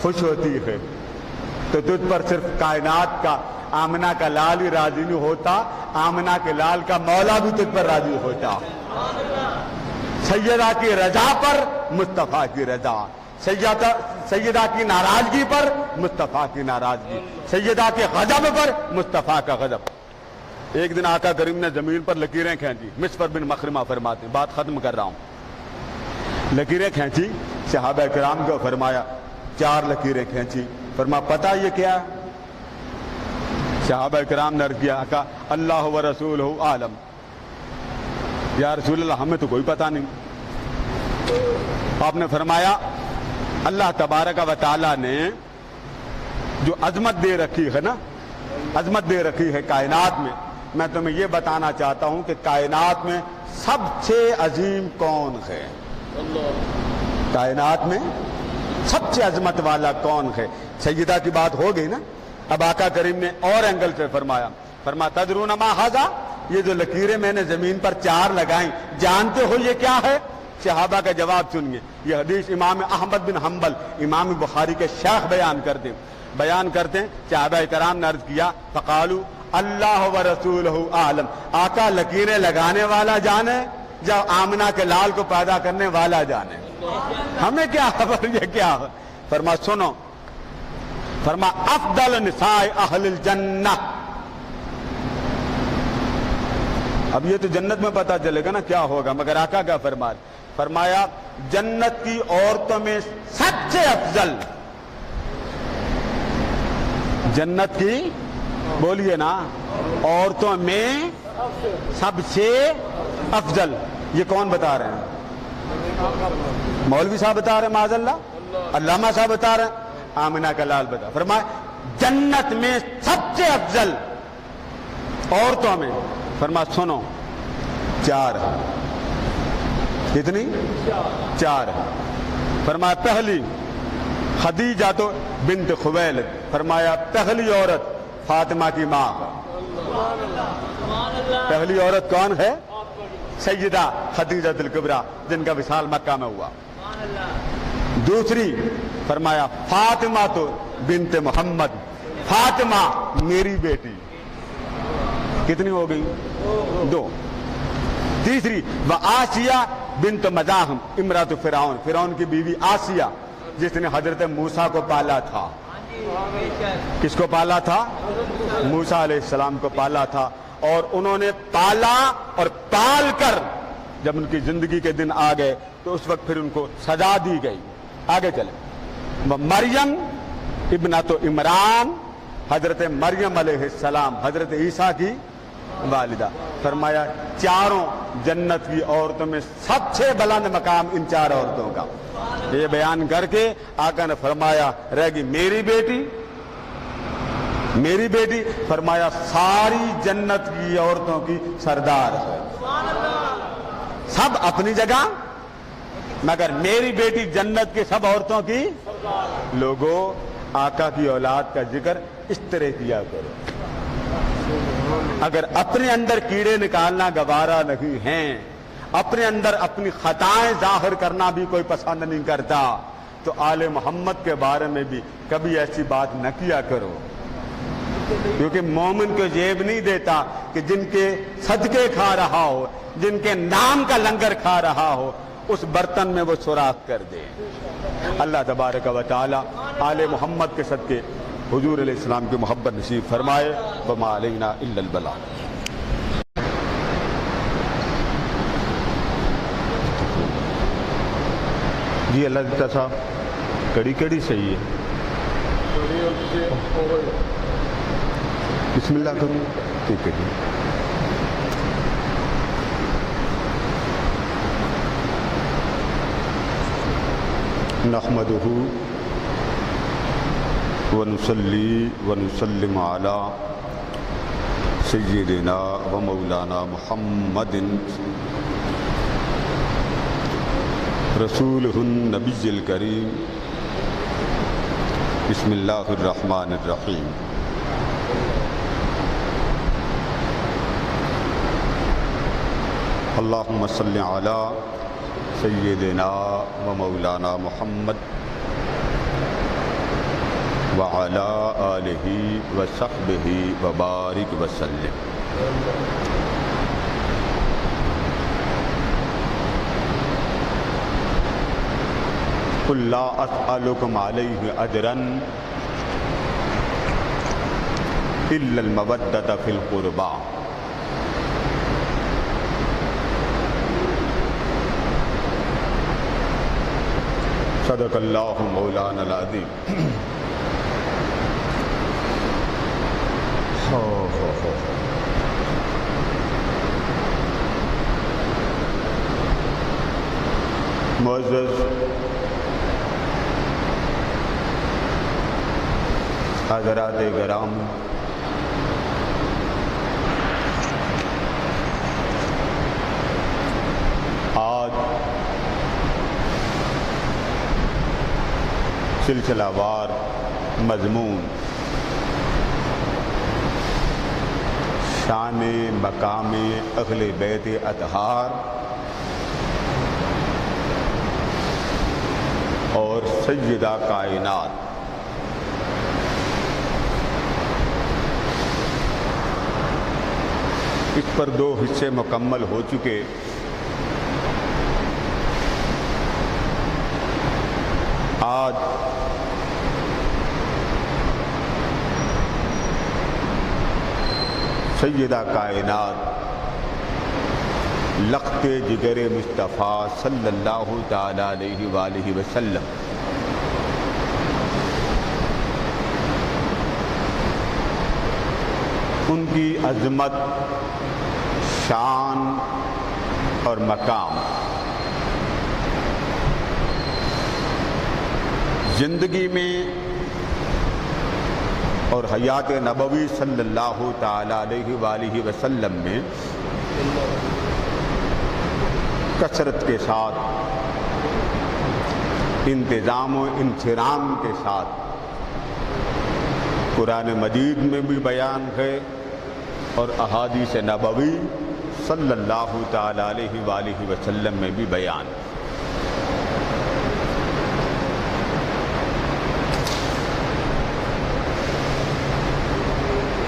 خوش ہوتی ہے، تو تجھ پر صرف کائنات کا آمنہ کا لال ہی راضی نہیں ہوتا، آمنہ کے لال کا مولا بھی تجھ پر راضی ہوتا. سیدہ کی رضا پر مصطفیٰ کی رضا، سیدہ کی ناراضگی پر مصطفیٰ کی ناراضگی، سیدہ کے غضب پر مصطفیٰ کا غضب. ایک دن آقا کریم نے زمین پر لکیریں کھینچی، مسور بن مخرمہ فرماتے ہیں، بات ختم کر رہا ہوں. لکیریں کھینچی، صحابہ کرام کو فرمایا 4 لکیریں کھینچی، فرما پتہ یہ کیا؟ صحابہ کرام نے عرض کیا آقا اللہ و رسولہ عالم، یا رسول اللہ ہمیں تو کوئی پتہ نہیں. آپ نے فرمایا اللہ تبارک و تعالی نے جو عظمت دے رکھی ہے نا، عظمت دے رکھی ہے کائنات میں تمہیں یہ بتانا چاہتا ہوں کہ کائنات میں سب سے عظیم کون ہے؟ کائنات میں سب سے عظمت والا کون ہے؟ سیدہ کی بات ہو گئی نا. اب آقا کریم نے اور اینگل سے فرما تدرون ما ھذا، یہ جو لکیریں میں نے زمین پر 4 لگائیں جانتے ہو یہ کیا ہے؟ صحابہ کا جواب سنیے. یہ حدیث امام احمد بن حنبل امام بخاری کے شیخ بیان کرتے ہیں. صحابہ کرام نے عرض کیا فقالو اللہ و رسولہ عالم، آقا لکیریں لگانے والا جانے جب آمنہ کے لال کو پیدا کرنے والا جانے، ہمیں کیا خبر یہ کیا ہے؟ فرما سنو، فرما افضل نساء اہل الجنہ. اب یہ تو جنت میں پتا چلے گا نا کیا ہوگا، مگر آقا کیا فرمایا جنت کی عورتوں میں سب سے افضل، جنت کی بولیے نا، عورتوں میں سب سے افضل، یہ کون بتا رہے ہیں؟ مولوی صاحب بتا رہے ہیں معاذ اللہ، علامہ صاحب بتا رہے ہیں، آمنہ کا لال بتا، فرمایا جنت میں سب سے افضل عورتوں میں، فرمایا سنو 4 کتنی؟ 4 فرمایا پہلی خدیجہ تو بنت خویلد، فرمایا پہلی عورت فاطمہ کی ماں، پہلی عورت کون ہے؟ سیدہ خدیجہ الکبریٰ جن کا وصال مکہ میں ہوا۔ دوسری فرمایا فاطمہ تو بنت محمد، فاطمہ میری بیٹی، کتنی ہو گئی؟ 2۔ تیسری وآسیہ بنت مزاحم امرأۃ فرعون، فرعون کی بیوی آسیہ جس نے حضرت موسیٰ کو پالا تھا۔ کس کو پالا تھا؟ موسیٰ علیہ السلام کو پالا تھا، اور انہوں نے پالا اور پال کر جب ان کی زندگی کے دن آ گئے تو اس وقت پھر ان کو سزا دی گئی۔ آگے چلیں، مریم ابنۃ عمران، حضرت مریم علیہ السلام حضرت عیسیٰ کی والدہ، فرمایا چاروں جنت کی عورتوں میں سب سے بلند مقام ان 4 عورتوں کا۔ یہ بیان کر کے آقا نے فرمایا رہ گئی میری بیٹی، میری بیٹی، فرمایا ساری جنت کی عورتوں کی سردار ہے، سب اپنی جگہ، مگر میری بیٹی جنت کے سب عورتوں کی۔ لوگوں آقا کی اولاد کا ذکر اس طرح کیا کرو، اگر اپنے اندر کیڑے نکالنا گوارا نہیں ہیں، اپنے اندر اپنی خطائیں ظاہر کرنا بھی کوئی پسند نہیں کرتا، تو آل محمد کے بارے میں بھی کبھی ایسی بات نہ کیا کرو، کیونکہ مومن کو جیب نہیں دیتا کہ جن کے صدقے کھا رہا ہو، جن کے نام کا لنگر کھا رہا ہو، اس برتن میں وہ سوراخ کر دے۔ اللہ تبارک و تعالی آل محمد کے صدقے حضور علیہ السلام کی محبت نصیب فرمائے۔ وما علینا الا البلاغ۔ جی اللہ صاحب کڑی کڑی صحیح ہے، بسم اللہ کروں، ٹھیک ہے جی۔ نحمدہ ونصلی ونسلم علی سیدنا و مولانا محمد رسولہ النبی الکریم۔ بسم اللہ الرحمن الرحیم۔ اللہم صلی علی سیدنا و مولانا محمد وعلی آلہ وصحبہ وبارک وسلم۔ قل لا اسألکم علیہ اجرا الا المودۃ فی القربى۔ صدق اللہ مولانا العظیم۔ معزز حضرات کرام، آج سلسلہ وار مضمون شان مقام اہل بیت اطہار اور سیدہ کائنات، اس پر 2 حصے مکمل ہو چکے۔ آج سیدہ کائنات لخت جگر مصطفیٰ صلی اللہ تعالی علیہ وآلہ وسلم ان کی عظمت، شان اور مقام زندگی میں اور حیات نبوی صلی اللہ تعالی علیہ وآلہ وسلم میں کثرت کے ساتھ، انتظام و انصرام کے ساتھ قرآن مجید میں بھی بیان ہے اور احادیث نبوی صلی اللہ تعالی علیہ وآلہ وسلم میں بھی بیان ہے۔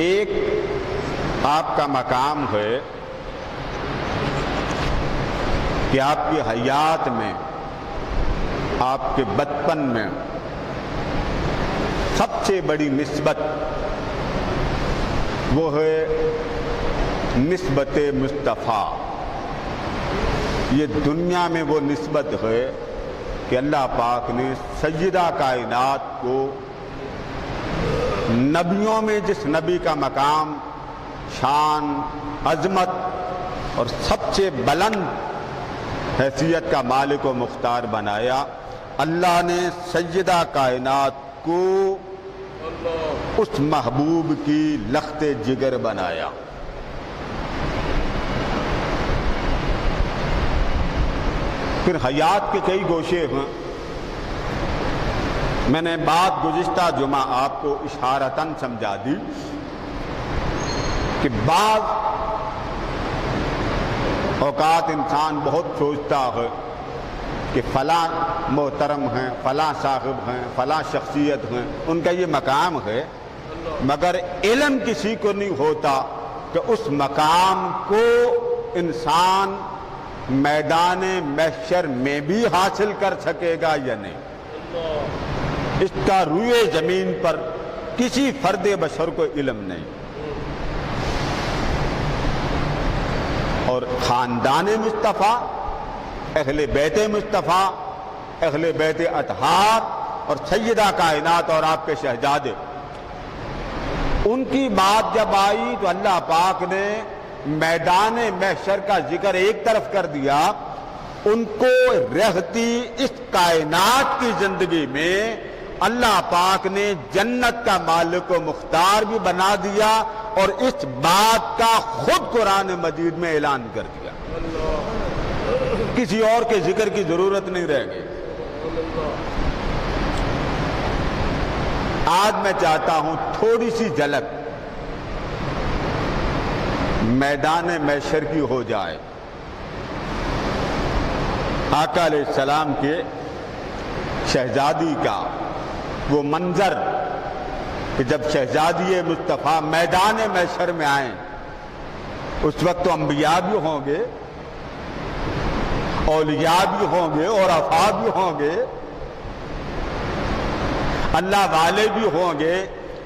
ایک آپ کا مقام ہے کہ آپ کی حیات میں، آپ کے بچپن میں سب سے بڑی نسبت وہ ہے نسبت مصطفیٰ۔ یہ دنیا میں وہ نسبت ہے کہ اللہ پاک نے سیدہ کائنات کو نبیوں میں جس نبی کا مقام، شان، عظمت اور سب سے بلند حیثیت کا مالک و مختار بنایا، اللہ نے سیدہ کائنات کو اس محبوب کی لخت جگر بنایا۔ پھر حیات کے کئی گوشے ہیں۔ میں نے بات گزشتہ جمعہ آپ کو اشارتاً سمجھا دی کہ بعض اوقات انسان بہت سوچتا ہے کہ فلاں محترم ہیں، فلاں صاحب ہیں، فلاں شخصیت ہیں، ان کا یہ مقام ہے، مگر علم کسی کو نہیں ہوتا کہ اس مقام کو انسان میدان محشر میں بھی حاصل کر سکے گا یا نہیں۔ اس کا روئے زمین پر کسی فرد بشر کو علم نہیں۔ اور خاندان مصطفیٰ، اہل بیت مصطفیٰ، اہل بیت اطہار اور سیدہ کائنات اور آپ کے شہزادے، ان کی بات جب آئی تو اللہ پاک نے میدان محشر کا ذکر ایک طرف کر دیا، ان کو رہتی اس کائنات کی زندگی میں اللہ پاک نے جنت کا مالک و مختار بھی بنا دیا اور اس بات کا خود قرآن مجید میں اعلان کر دیا۔ کسی اور کے ذکر کی ضرورت نہیں رہ گئی۔ آج میں چاہتا ہوں تھوڑی سی جھلک میدان محشر کی ہو جائے۔ آقا علیہ السلام کے شہزادی کا وہ منظر کہ جب شہزادی مصطفیٰ میدان محشر میں آئیں، اس وقت تو انبیاء بھی ہوں گے، اولیاء بھی ہوں گے اور عفا بھی ہوں گے، اللہ والے بھی ہوں گے،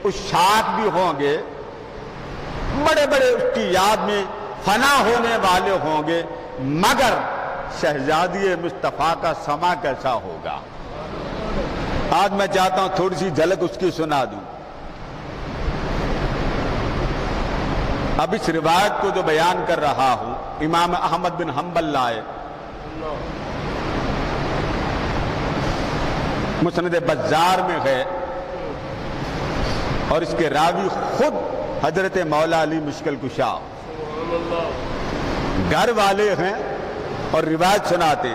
عشاق بھی ہوں گے، بڑے بڑے اس کی یاد میں فنا ہونے والے ہوں گے، مگر شہزادی مصطفیٰ کا سما کیسا ہوگا؟ آج میں چاہتا ہوں تھوڑی سی جھلک اس کی سنا دوں۔ اب اس روایت کو جو بیان کر رہا ہوں امام احمد بن حنبل لائے، مسند بزار میں ہے، اور اس کے راوی خود حضرت مولا علی مشکل کشا گھر والے ہیں اور روایت سناتے،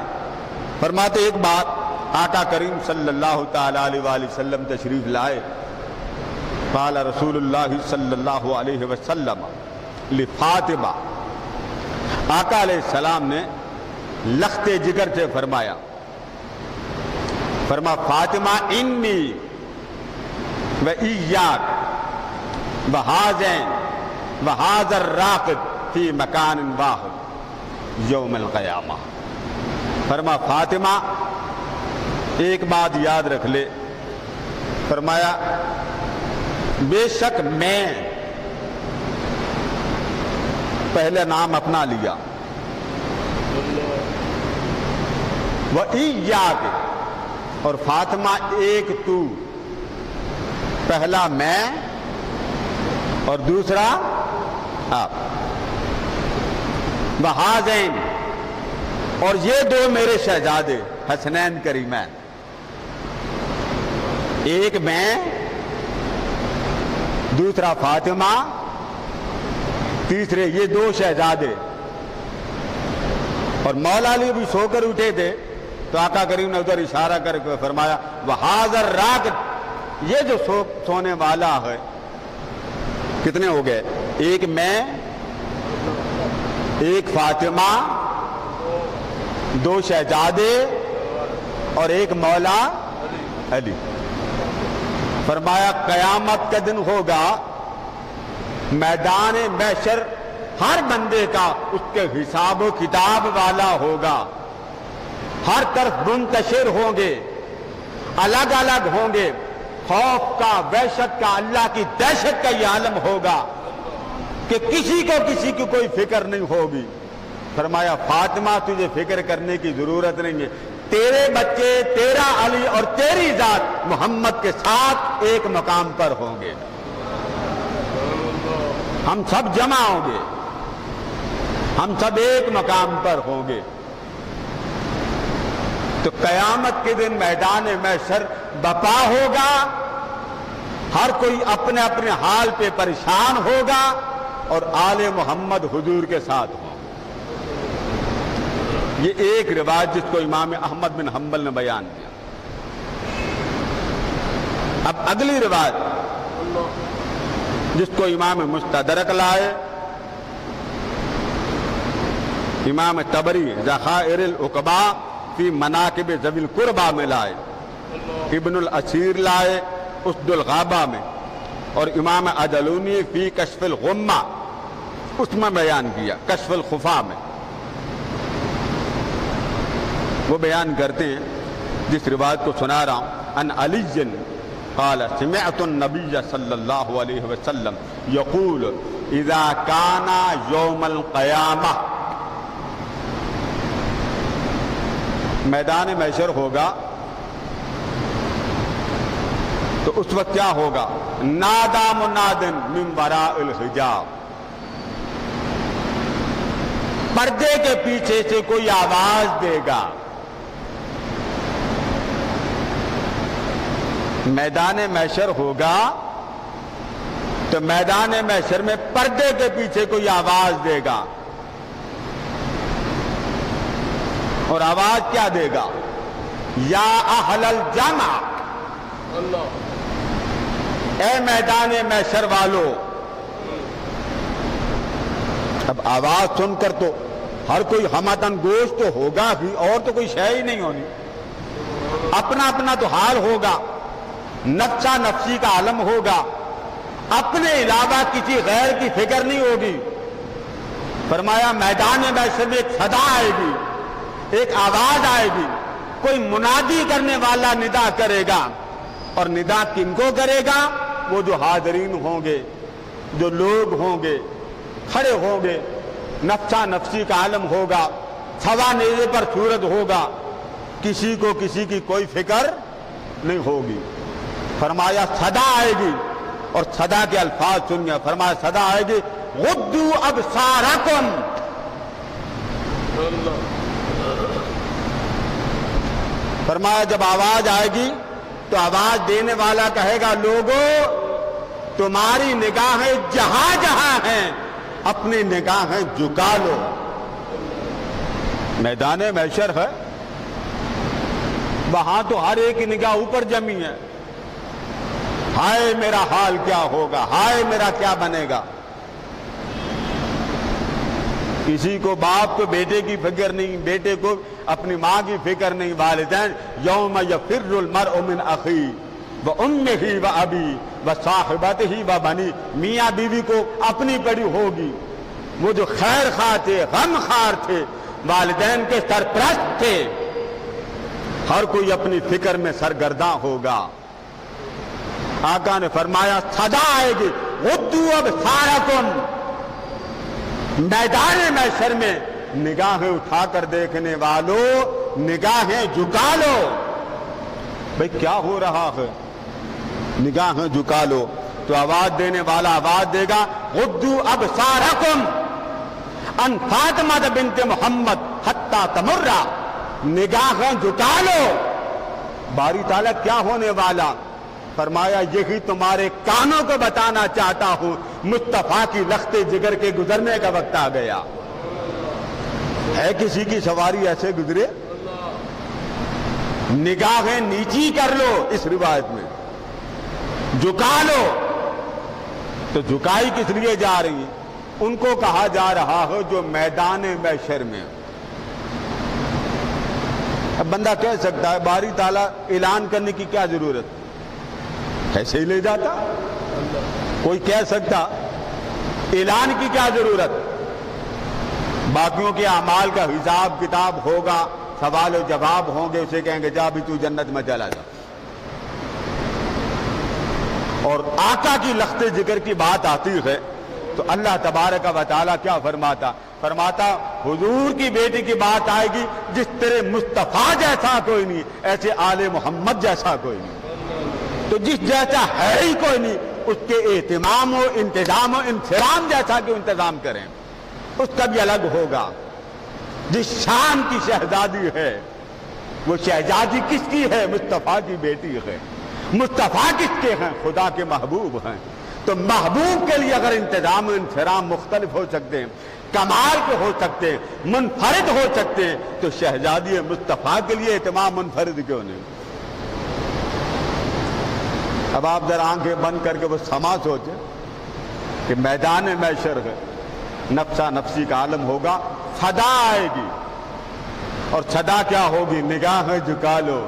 فرماتے ایک بات آقا کریم صلی اللہ تعالی علیہ وآلہ وسلم تشریف لائے، قال رسول اللہ صلی اللہ علیہ وسلم لفاطمہ، آقا علیہ السلام نے لخت جگر سے فرمایا، فرما فاطمہ انی و ایاک و ہذین و ھذا الراقد فی مکان واحد یوم القیامہ۔ فرما فاطمہ ایک بات یاد رکھ لے، فرمایا بے شک میں، پہلے نام اپنا لیا، وَإِيَّاكَ، اور فاطمہ ایک تو، پہلا میں اور دوسرا آپ وہازین، اور یہ دو میرے شہزادے حسنین کریمین، ایک میں، دوسرا فاطمہ، تیسرے یہ دو شہزادے۔ اور مولا علی بھی سو کر اٹھے تھے تو آقا کریم نے ادھر اشارہ کر کے فرمایا وہازر راقد، یہ جو سونے والا ہے، کتنے ہو گئے؟ ایک میں، ایک فاطمہ، دو شہزادے اور ایک مولا علی۔ فرمایا قیامت کا دن ہوگا، میدان محشر ہر بندے کا اس کے حساب و کتاب والا ہوگا، ہر طرف منتشر ہوں گے، الگ الگ ہوں گے، خوف کا، وحشت کا، اللہ کی دہشت کا یہ عالم ہوگا کہ کسی کو کسی کی کوئی فکر نہیں ہوگی۔ فرمایا فاطمہ تجھے فکر کرنے کی ضرورت نہیں ہے، تیرے بچے، تیرا علی اور تیری ذات محمد کے ساتھ ایک مقام پر ہوں گے، ہم سب جمع ہوں گے، ہم سب ایک مقام پر ہوں گے۔ تو قیامت کے دن میدان محشر بپا ہوگا، ہر کوئی اپنے اپنے حال پہ پریشان ہوگا اور آل محمد حضور کے ساتھ ہوں۔ یہ ایک روایت جس کو امام احمد بن حنبل نے بیان کیا۔ اب اگلی روایت جس کو امام مستدرک لائے، امام طبری ذخائر العقبہ فی مناقب ذوی القربہ میں لائے، ابن الاسیر لائے اسد الغابہ میں، اور امام عجلونی فی کشف الغمہ اس میں بیان کیا، کشف الخفا میں وہ بیان کرتے ہیں جس روایت کو سنا رہا ہوں۔ ان علی قال سمعت النبی صلی اللہ علیہ وسلم یقول اذا کان یوم القیامہ، میدان محشر ہوگا تو اس وقت کیا ہوگا؟ نادا منادن من وراء الحجاب، پردے کے پیچھے سے کوئی آواز دے گا۔ میدان محشر ہوگا تو میدان محشر میں پردے کے پیچھے کوئی آواز دے گا، اور آواز کیا دے گا؟ یا اہل الجمع، اے میدان محشر والو۔ اب آواز سن کر تو ہر کوئی ہمدن گوش تو ہوگا بھی، اور تو کوئی شے ہی نہیں ہونی، اپنا اپنا تو حال ہوگا، نفسا نفسی کا عالم ہوگا، اپنے علاوہ کسی غیر کی فکر نہیں ہوگی۔ فرمایا میدان محشر میں ایک صدا آئے گی، ایک آواز آئے گی، کوئی منادی کرنے والا ندا کرے گا، اور ندا کن کو کرے گا؟ وہ جو حاضرین ہوں گے، جو لوگ ہوں گے، کھڑے ہوں گے، نفسا نفسی کا عالم ہوگا، سوا نیزے پر صورت ہوگا، کسی کو کسی کی کوئی فکر نہیں ہوگی۔ فرمایا صدا آئے گی، اور صدا کے الفاظ سنیے۔ فرمایا صدا آئے گی غضوا ابصارکم، فرمایا جب آواز آئے گی تو آواز دینے والا کہے گا لوگو تمہاری نگاہیں جہاں جہاں ہیں اپنی نگاہیں جھکا لو۔ میدان محشر ہے، وہاں تو ہر ایک نگاہ اوپر جمی ہے، ہائے میرا حال کیا ہوگا، ہائے میرا کیا بنے گا۔ کسی کو باپ کو بیٹے کی فکر نہیں، بیٹے کو اپنی ماں کی فکر نہیں۔ والدین یوم یفر المرء من اخی و امہ و ابی و صاحبتہ و بنی، میاں بیوی کو اپنی پڑی ہوگی۔ وہ جو خیر خواہ تھے، غم خوار تھے، والدین کے سرپرست تھے، ہر کوئی اپنی فکر میں سرگرداں ہوگا۔ آقا نے فرمایا صدا آئے گی غضوا ابصارکم، میدان محشر میں نگاہیں اٹھا کر دیکھنے والوں نگاہیں جھکا لو۔ بھئی کیا ہو رہا ہے؟ نگاہیں جھکا لو۔ تو آواز دینے والا آواز دے گا غضوا ابصارکم ان فاطمہ بنت محمد حتی تمرہ، نگاہیں جھکا لو۔ باری تعالیٰ کیا ہونے والا؟ فرمایا یہی تمہارے کانوں کو بتانا چاہتا ہوں، مصطفیٰ کی لخت جگر کے گزرنے کا وقت آ گیا۔ ہے کسی کی سواری ایسے گزرے؟ نگاہیں نیچی کر لو، اس روایت میں جھکا لو۔ تو جھکائی کس لیے جا رہی ہے؟ ان کو کہا جا رہا ہے جو میدان محشر میں۔ اب بندہ کہہ سکتا ہے باری تعالیٰ اعلان کرنے کی کیا ضرورت، ایسے ہی لے جاتا۔ کوئی کہہ سکتا اعلان کی کیا ضرورت، باقیوں کے اعمال کا حساب کتاب ہوگا، سوال و جواب ہوں گے، اسے کہیں گے جا بھی تو جنت میں چلا جا۔ اور آقا کی لخت ذکر کی بات آتی ہے تو اللہ تبارک و تعالیٰ کیا فرماتا حضور کی بیٹی کی بات آئے گی، جس طرح مصطفیٰ جیسا کوئی نہیں، ایسے آل محمد جیسا کوئی نہیں۔ تو جس جیسا ہے ہی کوئی نہیں، اس کے اہتمام و انتظام و انفرام جیسا کہ انتظام کریں، اس کا بھی الگ ہوگا۔ جس شان کی شہزادی ہے، وہ شہزادی کس کی ہے؟ مصطفیٰ کی بیٹی ہے۔ مصطفیٰ کس کے ہیں؟ خدا کے محبوب ہیں۔ تو محبوب کے لیے اگر انتظام و انفرام مختلف ہو سکتے ہیں، کمال کے ہو سکتے ہیں، منفرد ہو سکتے ہیں، تو شہزادی مصطفیٰ کے لیے اہتمام منفرد کیوں نہیں؟ اب آپ ذرا آنکھیں بند کر کے وہ سما سوچیں کہ میدان محشر ہے، نفسا نفسی کا عالم ہوگا، صدا آئے گی، اور صدا کیا ہوگی؟ نگاہیں جھکا لو،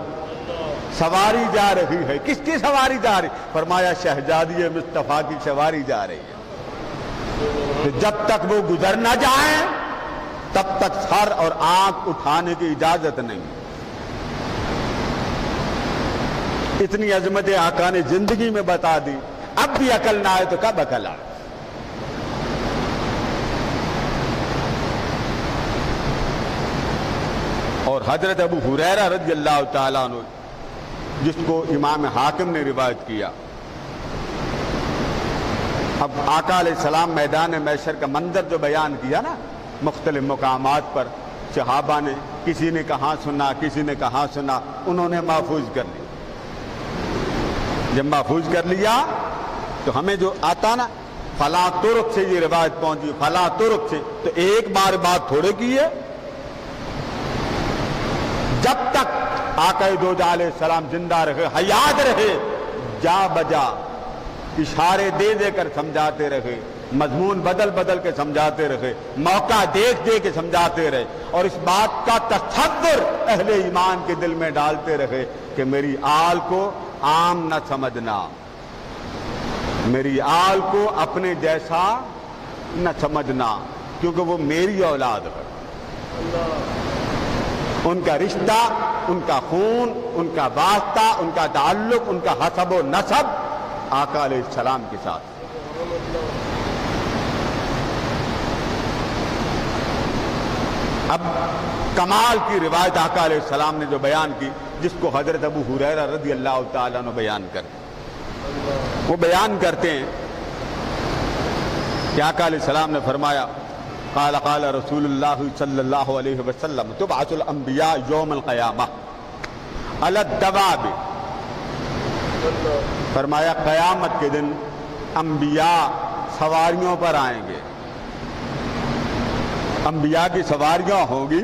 سواری جا رہی ہے۔ کس کی سواری جا رہی؟ فرمایا شہزادی مصطفیٰ کی سواری جا رہی ہے۔ تو جب تک وہ گزر نہ جائیں تب تک سر اور آنکھ اٹھانے کی اجازت نہیں۔ اتنی عظمت آقا نے زندگی میں بتا دی، اب بھی عقل نہ آئے تو کب عقل آئے؟ اور حضرت ابو ہریرہ رضی اللہ تعالیٰ عنہ، جس کو امام حاکم نے روایت کیا، اب آقا علیہ السلام میدان محشر کا منظر جو بیان کیا نا، مختلف مقامات پر صحابہ نے کسی نے کہاں سنا، کسی نے کہاں سنا، انہوں نے محفوظ کر لیا۔ جب محفوظ کر لیا تو ہمیں جو آتا نا فلاں طرق سے یہ روایت پہنچی، فلاں طرق سے، تو ایک بار بات تھوڑے کی ہے۔ جب تک آقا دو جہاں علیہ السلام زندہ رہے، حیات رہے، جا بجا اشارے دے دے کر سمجھاتے رہے، مضمون بدل بدل کے سمجھاتے رہے، موقع دیکھ دے کے سمجھاتے رہے، اور اس بات کا تصور اہل ایمان کے دل میں ڈالتے رہے کہ میری آل کو عام نہ سمجھنا، میری آل کو اپنے جیسا نہ سمجھنا، کیونکہ وہ میری اولاد ہے۔ ان کا رشتہ، ان کا خون، ان کا واسطہ، ان کا تعلق، ان کا حسب و نسب آقا علیہ السلام کے ساتھ۔ اب کمال کی روایت آقا علیہ السلام نے جو بیان کی، جس کو حضرت ابو ہریرہ رضی اللہ تعالیٰ عنہ بیان کرتے، وہ بیان کرتے ہیں کہ آقا علیہ السلام نے فرمایا قال قال رسول اللہ صلی اللہ علیہ وسلم تبعث الانبیاء یوم القیامہ علی الدواب، فرمایا قیامت کے دن انبیاء سواریوں پر آئیں گے، انبیاء کی سواریاں ہوں گی،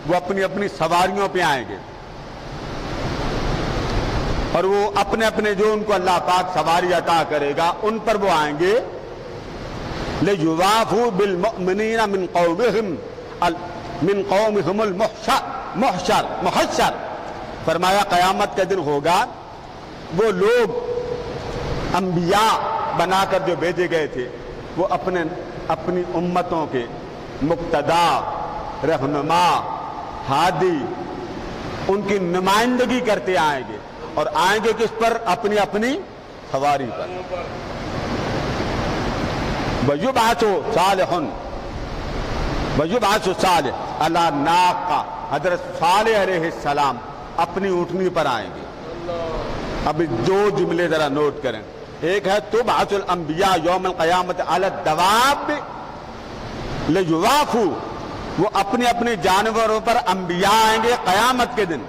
وہ اپنی اپنی سواریوں پہ آئیں گے، اور وہ اپنے اپنے جو ان کو اللہ پاک سواری عطا کرے گا ان پر وہ آئیں گے۔ لِيُوَافُوا بِالْمُؤْمِنِينَ مِنْ قَوْمِهِمُ الْمُحْشَرِ، فرمایا قیامت کا دن ہوگا، وہ لوگ انبیاء بنا کر جو بھیجے گئے تھے وہ اپنی امتوں کے مقتدا، رہنما، ہادی، ان کی نمائندگی کرتے آئیں گے، اور آئیں گے کس پر؟ اپنی اپنی سواری پر۔ وَيُبْعَثُ صَالِحٌ عَلَى نَاقَةٍ، حضرت صالح علیہ السلام اپنی اونٹنی پر آئیں گے۔ اب دو جملے ذرا نوٹ کریں، ایک ہے تبعث الانبیاء یوم القیامت علی الدواب لیوافو، وہ اپنے اپنے جانوروں پر انبیاء آئیں گے قیامت کے دن،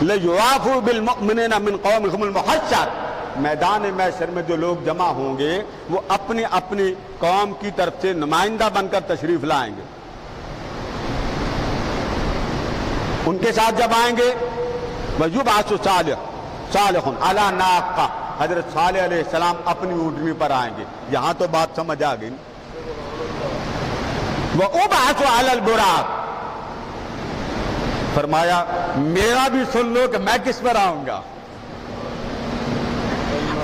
لیوافو بالمؤمنین من قومہم المحشر، میدان محشر میں جو لوگ جمع ہوں گے وہ اپنی اپنی قوم کی طرف سے نمائندہ بن کر تشریف لائیں گے. ان کے ساتھ جب آئیں گے وَيُبْعَثُ صَالِحٌ عَلَى نَاقَّةٍ، حضرت صالح علیہ السلام اپنی اونٹنی پر آئیں گے. یہاں تو بات سمجھ آ گئی. وَأُبْعَثُ عَلَى الْبُرَاقِ، فرمایا میرا بھی سن لو کہ میں کس پر آؤں گا.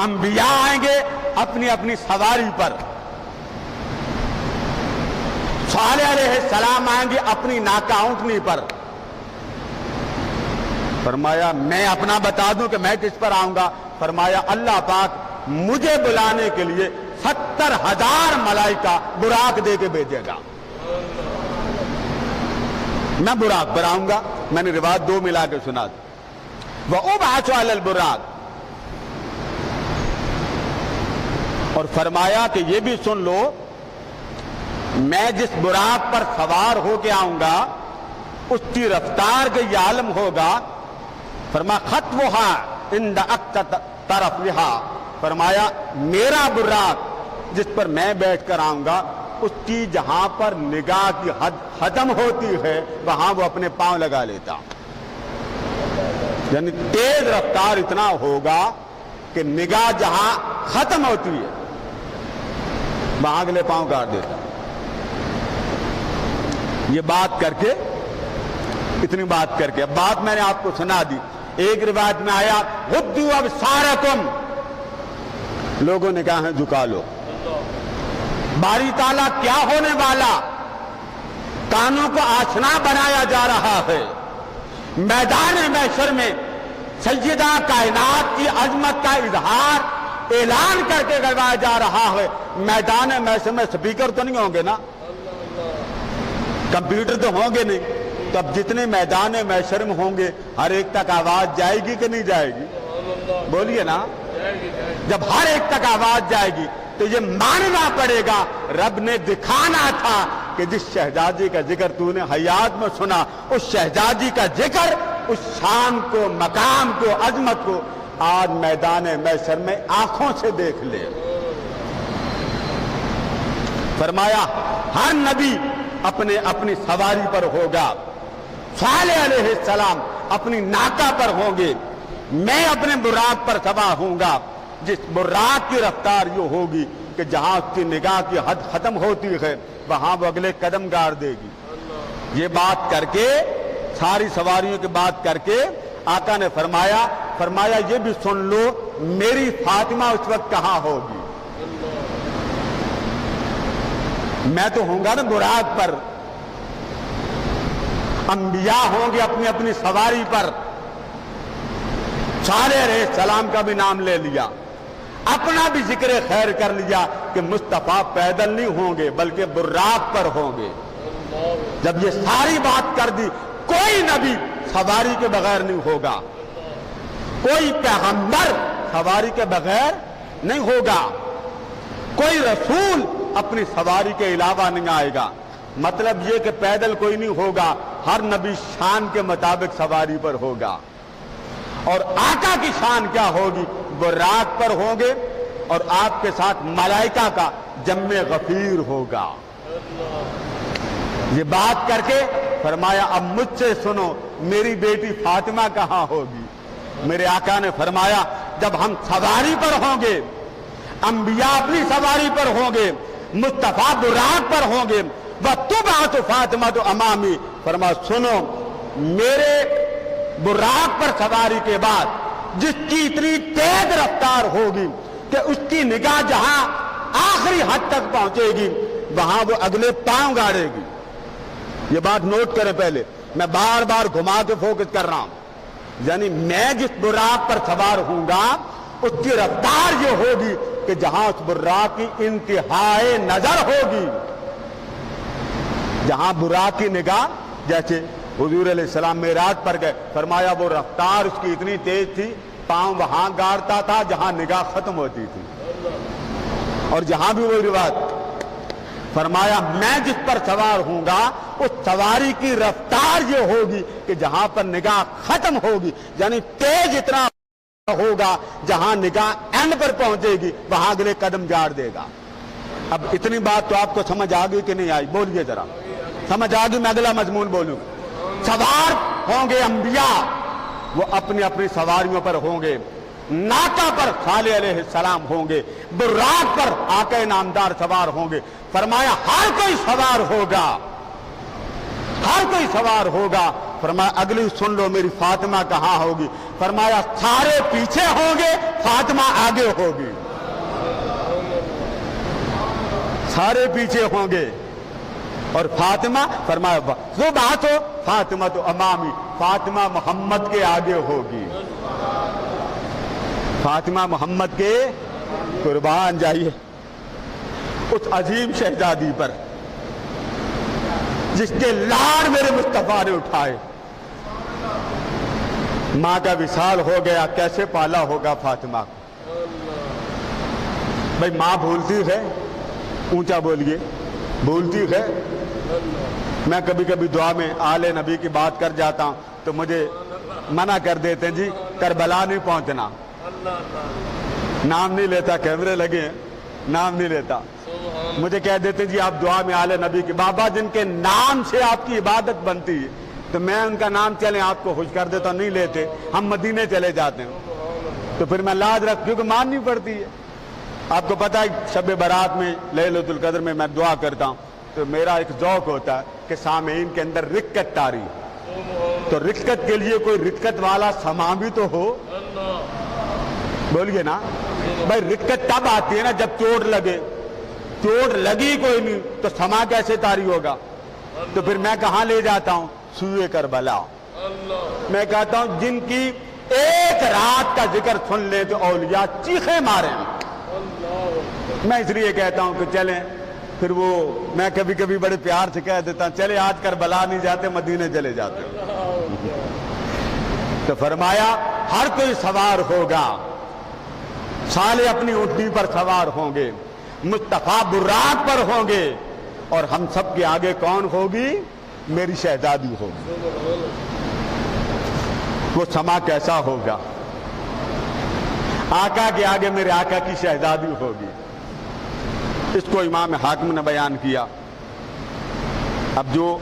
انبیاء آئیں گے اپنی اپنی سواری پر، صالح علیہ السلام آئیں گے اپنی ناقہ اونٹنی پر. فرمایا میں اپنا بتا دوں کہ میں کس پر آؤں گا. فرمایا اللہ پاک مجھے بلانے کے لیے 70,000 ملائکہ براق دے کے بھیجے گا. میں براق پر آؤں گا. میں نے روایت 2 ملا کے سنا دی. وَأُبْعَثُ عَلَى الْبُرَاقِ، اور فرمایا کہ یہ بھی سن لو میں جس براق پر سوار ہو کے آؤں گا اس کی رفتار کا یہ عالم ہوگا. فرمایا خطوها عند اقصى طرفها، فرمایا میرا براق جس پر میں بیٹھ کر آؤں گا اس کی جہاں پر نگاہ کی حد ختم ہوتی ہے وہاں وہ اپنے پاؤں لگا لیتا. یعنی تیز رفتار اتنا ہوگا کہ نگاہ جہاں ختم ہوتی ہے وہاں اگلے پاؤں گاڑ دیتا. یہ بات کر کے، اتنی بات کر کے، اب بات میں نے آپ کو سنا دی. ایک روایت میں آیا غضوا ابصارکم، لوگوں نے کہا ہے جھکا لو. باری تعالیٰ کیا ہونے والا؟ کانوں کو آشنا بنایا جا رہا ہے. میدان محشر میں سیدہ کائنات کی عظمت کا اظہار اعلان کر کے کروایا جا رہا ہے. میدان محشر میں سپیکر تو نہیں ہوں گے نا، کمپیوٹر تو ہوں گے نہیں. تو اب جتنے میدان محشر میں ہوں گے ہر ایک تک آواز جائے گی کہ نہیں جائے گی؟ بولیے نا. جب ہر ایک تک آواز جائے گی تو یہ ماننا پڑے گا رب نے دکھانا تھا کہ جس شہزادی کا ذکر تو نے حیات میں سنا، اس شہزادی کا ذکر، اس شان کو، مقام کو، عظمت کو آج میدان محشر میں آنکھوں سے دیکھ لے. فرمایا ہر نبی اپنے اپنی سواری پر ہوگا. صالح علیہ السلام اپنی ناقہ پر ہوں گے، میں اپنے براق پر سوار ہوں گا. جس براق کی رفتار یہ ہوگی کہ جہاں اس کی نگاہ کی حد ختم ہوتی ہے وہاں وہ اگلے قدم گاڑ دے گی. یہ بات کر کے، ساری سواریوں کی بات کر کے آقا نے فرمایا یہ بھی سن لو میری فاطمہ اس وقت کہاں ہوگی. میں تو ہوں گا نا براق پر، انبیاء ہوں گے اپنی اپنی سواری پر. صالح علیہ السلام کا بھی نام لے لیا، اپنا بھی ذکر خیر کر لیا کہ مصطفیٰ پیدل نہیں ہوں گے بلکہ براق پر ہوں گے. جب یہ ساری بات کر دی، کوئی نبی سواری کے بغیر نہیں ہوگا، کوئی پیغمبر سواری کے بغیر نہیں ہوگا، کوئی رسول اپنی سواری کے علاوہ نہیں آئے گا. مطلب یہ کہ پیدل کوئی نہیں ہوگا، ہر نبی شان کے مطابق سواری پر ہوگا. اور آقا کی شان کیا ہوگی؟ براق پر ہوں گے اور آپ کے ساتھ ملائکہ کا جمع غفیر ہوگا. یہ بات کر کے فرمایا اب مجھ سے سنو میری بیٹی فاطمہ کہاں ہوگی. میرے آقا نے فرمایا جب ہم سواری پر ہوں گے، انبیاء اپنی سواری پر ہوں گے، مصطفیٰ براق پر ہوں گے، وَتُبْعَثُ فاطمہ امامی، فرمایا سنو میرے براق پر سواری کے بعد جس کی اتنی تیز رفتار ہوگی کہ اس کی نگاہ جہاں آخری حد تک پہنچے گی وہاں وہ اگلے پاؤں گاڑے گی. یہ بات نوٹ کریں پہلے، میں بار بار گھما کے فوکس کر رہا ہوں. یعنی میں جس براق پر سوار ہوں گا اس کی رفتار یہ ہوگی کہ جہاں اس براق کی انتہائی نظر ہوگی، جہاں براق کی نگاہ، جیسے حضور علیہ السلام معراج پر گئے، فرمایا وہ رفتار اس کی اتنی تیز تھی پاؤں وہاں گاڑتا تھا جہاں نگاہ ختم ہوتی تھی. اور جہاں بھی وہ روایت فرمایا میں جس پر سوار ہوں گا اس سواری کی رفتار یہ ہوگی کہ جہاں پر نگاہ ختم ہوگی یعنی تیز اتنا ہوگا جہاں نگاہ اینڈ پر پہنچے گی وہاں اگلے قدم جاڑ دے گا. اب اتنی بات تو آپ کو سمجھ آ گئی کہ نہیں آئی؟ بولیے ذرا. سمجھ آ گئی؟ میں اگلا مضمون بولوں. سوار ہوں گے انبیاء، وہ اپنی اپنی سواریوں پر ہوں گے. ناقہ پر صالح علیہ السلام ہوں گے، براق پر آقا نامدار سوار ہوں گے. فرمایا ہر کوئی سوار ہوگا، ہر کوئی سوار ہوگا. فرمایا اگلی سن لو میری فاطمہ کہاں ہوگی؟ فرمایا سارے پیچھے ہوں گے، فاطمہ آگے ہوگی. سارے پیچھے ہوں گے اور فاطمہ، فرمایا جو بات ہو فاطمہ تو امامی، فاطمہ محمد کے آگے ہوگی. فاطمہ محمد کے قربان جائیے اس عظیم شہزادی پر جس کے لاڑ میرے مصطفیٰ نے اٹھائے. ماں کا وصال ہو گیا، کیسے پالا ہوگا فاطمہ کو؟ بھائی ماں بھولتی ہے، اونچا بولیے، بھولتی ہے. میں کبھی کبھی دعا میں آل نبی کی بات کر جاتا ہوں تو مجھے منع کر دیتے ہیں جی کربلا نہیں پہنچنا. نام نہیں لیتا، کیمرے لگے ہیں، نام نہیں لیتا. مجھے کہہ دیتے جی آپ دعا میں آل نبی کی، بابا جن کے نام سے آپ کی عبادت بنتی ہے تو میں ان کا نام چلیں آپ کو خوش کر دیتا ہوں، نہیں لیتے. ہم مدینے چلے جاتے ہیں تو پھر میں لاج رکھ، کیونکہ ماننی پڑتی ہے. آپ کو پتا ہے شب برات میں لیلۃ القدر میں دعا کرتا ہوں تو میرا ایک ذوق ہوتا ہے کہ سامعین کے اندر رکت تاری، تو رکت کے لیے کوئی رکت والا سما بھی تو ہو. بولیے نا بھائی، رکت تب آتی ہے نا جب چوٹ لگے. چوٹ لگی کوئی نہیں تو سما کیسے تاری ہوگا؟ تو پھر میں کہاں لے جاتا ہوں؟ سوئے کربلا. میں کہتا ہوں جن کی ایک رات کا ذکر سن لے تو اولیاء چیخیں ماریں. میں اس لیے کہتا ہوں کہ چلیں، پھر وہ میں کبھی کبھی بڑے پیار سے کہہ دیتا ہوں چلے آج کربلا نہیں جاتے، مدینے چلے جاتے. تو فرمایا ہر کوئی سوار ہوگا، صالح اپنی اونٹنی پر سوار ہوں گے، مصطفیٰ براق پر ہوں گے، اور ہم سب کے آگے کون ہوگی؟ میری شہزادی ہوگی. وہ سما کیسا ہوگا؟ آقا کے آگے میرے آقا کی شہزادی ہوگی. اس کو امام حاکم نے بیان کیا. اب جو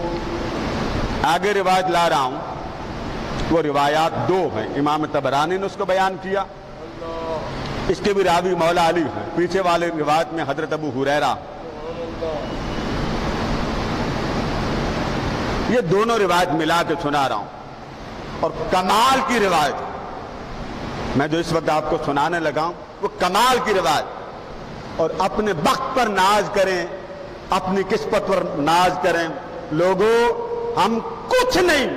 آگے روایت لا رہا ہوں وہ روایات دو ہیں. امام طبرانی نے اس کو بیان کیا، اس کے بھی راوی مولا علی ہیں. پیچھے والے روایت میں حضرت ابو ہریرہ. یہ دونوں روایت ملا کے سنا رہا ہوں. اور کمال کی روایت میں جو اس وقت آپ کو سنانے لگا ہوں وہ کمال کی روایت. اور اپنے بخت پر ناز کریں، اپنی قسمت پر ناز کریں. لوگوں ہم کچھ نہیں،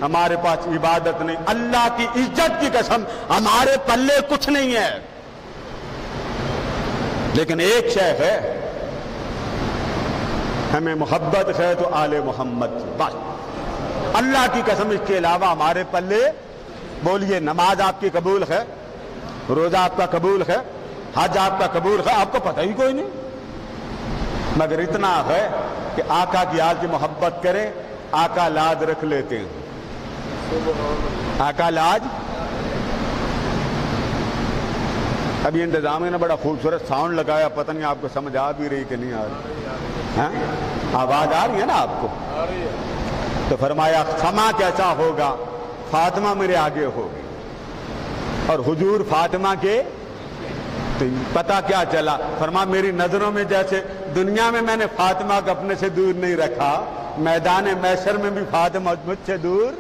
ہمارے پاس عبادت نہیں، اللہ کی عزت کی قسم ہمارے پلے کچھ نہیں ہے، لیکن ایک شے ہے، ہمیں محبت ہے تو آل محمد بس. اللہ کی قسم اس کے علاوہ ہمارے پلے، بولیے نماز آپ کی قبول ہے، روزہ آپ کا قبول ہے، حج آپ کا قبول ہے، آپ کو پتہ ہی کوئی نہیں. مگر اتنا ہے کہ آقا کی آج کی محبت کریں، آقا لاج رکھ لیتے ہیں. آقا لاج. ابھی انتظامیہ نے بڑا خوبصورت ساؤنڈ لگایا، پتہ نہیں آپ کو سمجھ آ بھی رہی کہ نہیں آ رہی؟ آواز آ رہی ہے نا آپ کو؟ تو فرمایا سما کیسا ہوگا؟ فاطمہ میرے آگے ہوگی. اور حضور فاطمہ کے تو پتہ کیا چلا؟ فرما میری نظروں میں جیسے دنیا میں میں نے فاطمہ کو اپنے سے دور نہیں رکھا، میدان محشر میں بھی فاطمہ مجھ سے دور.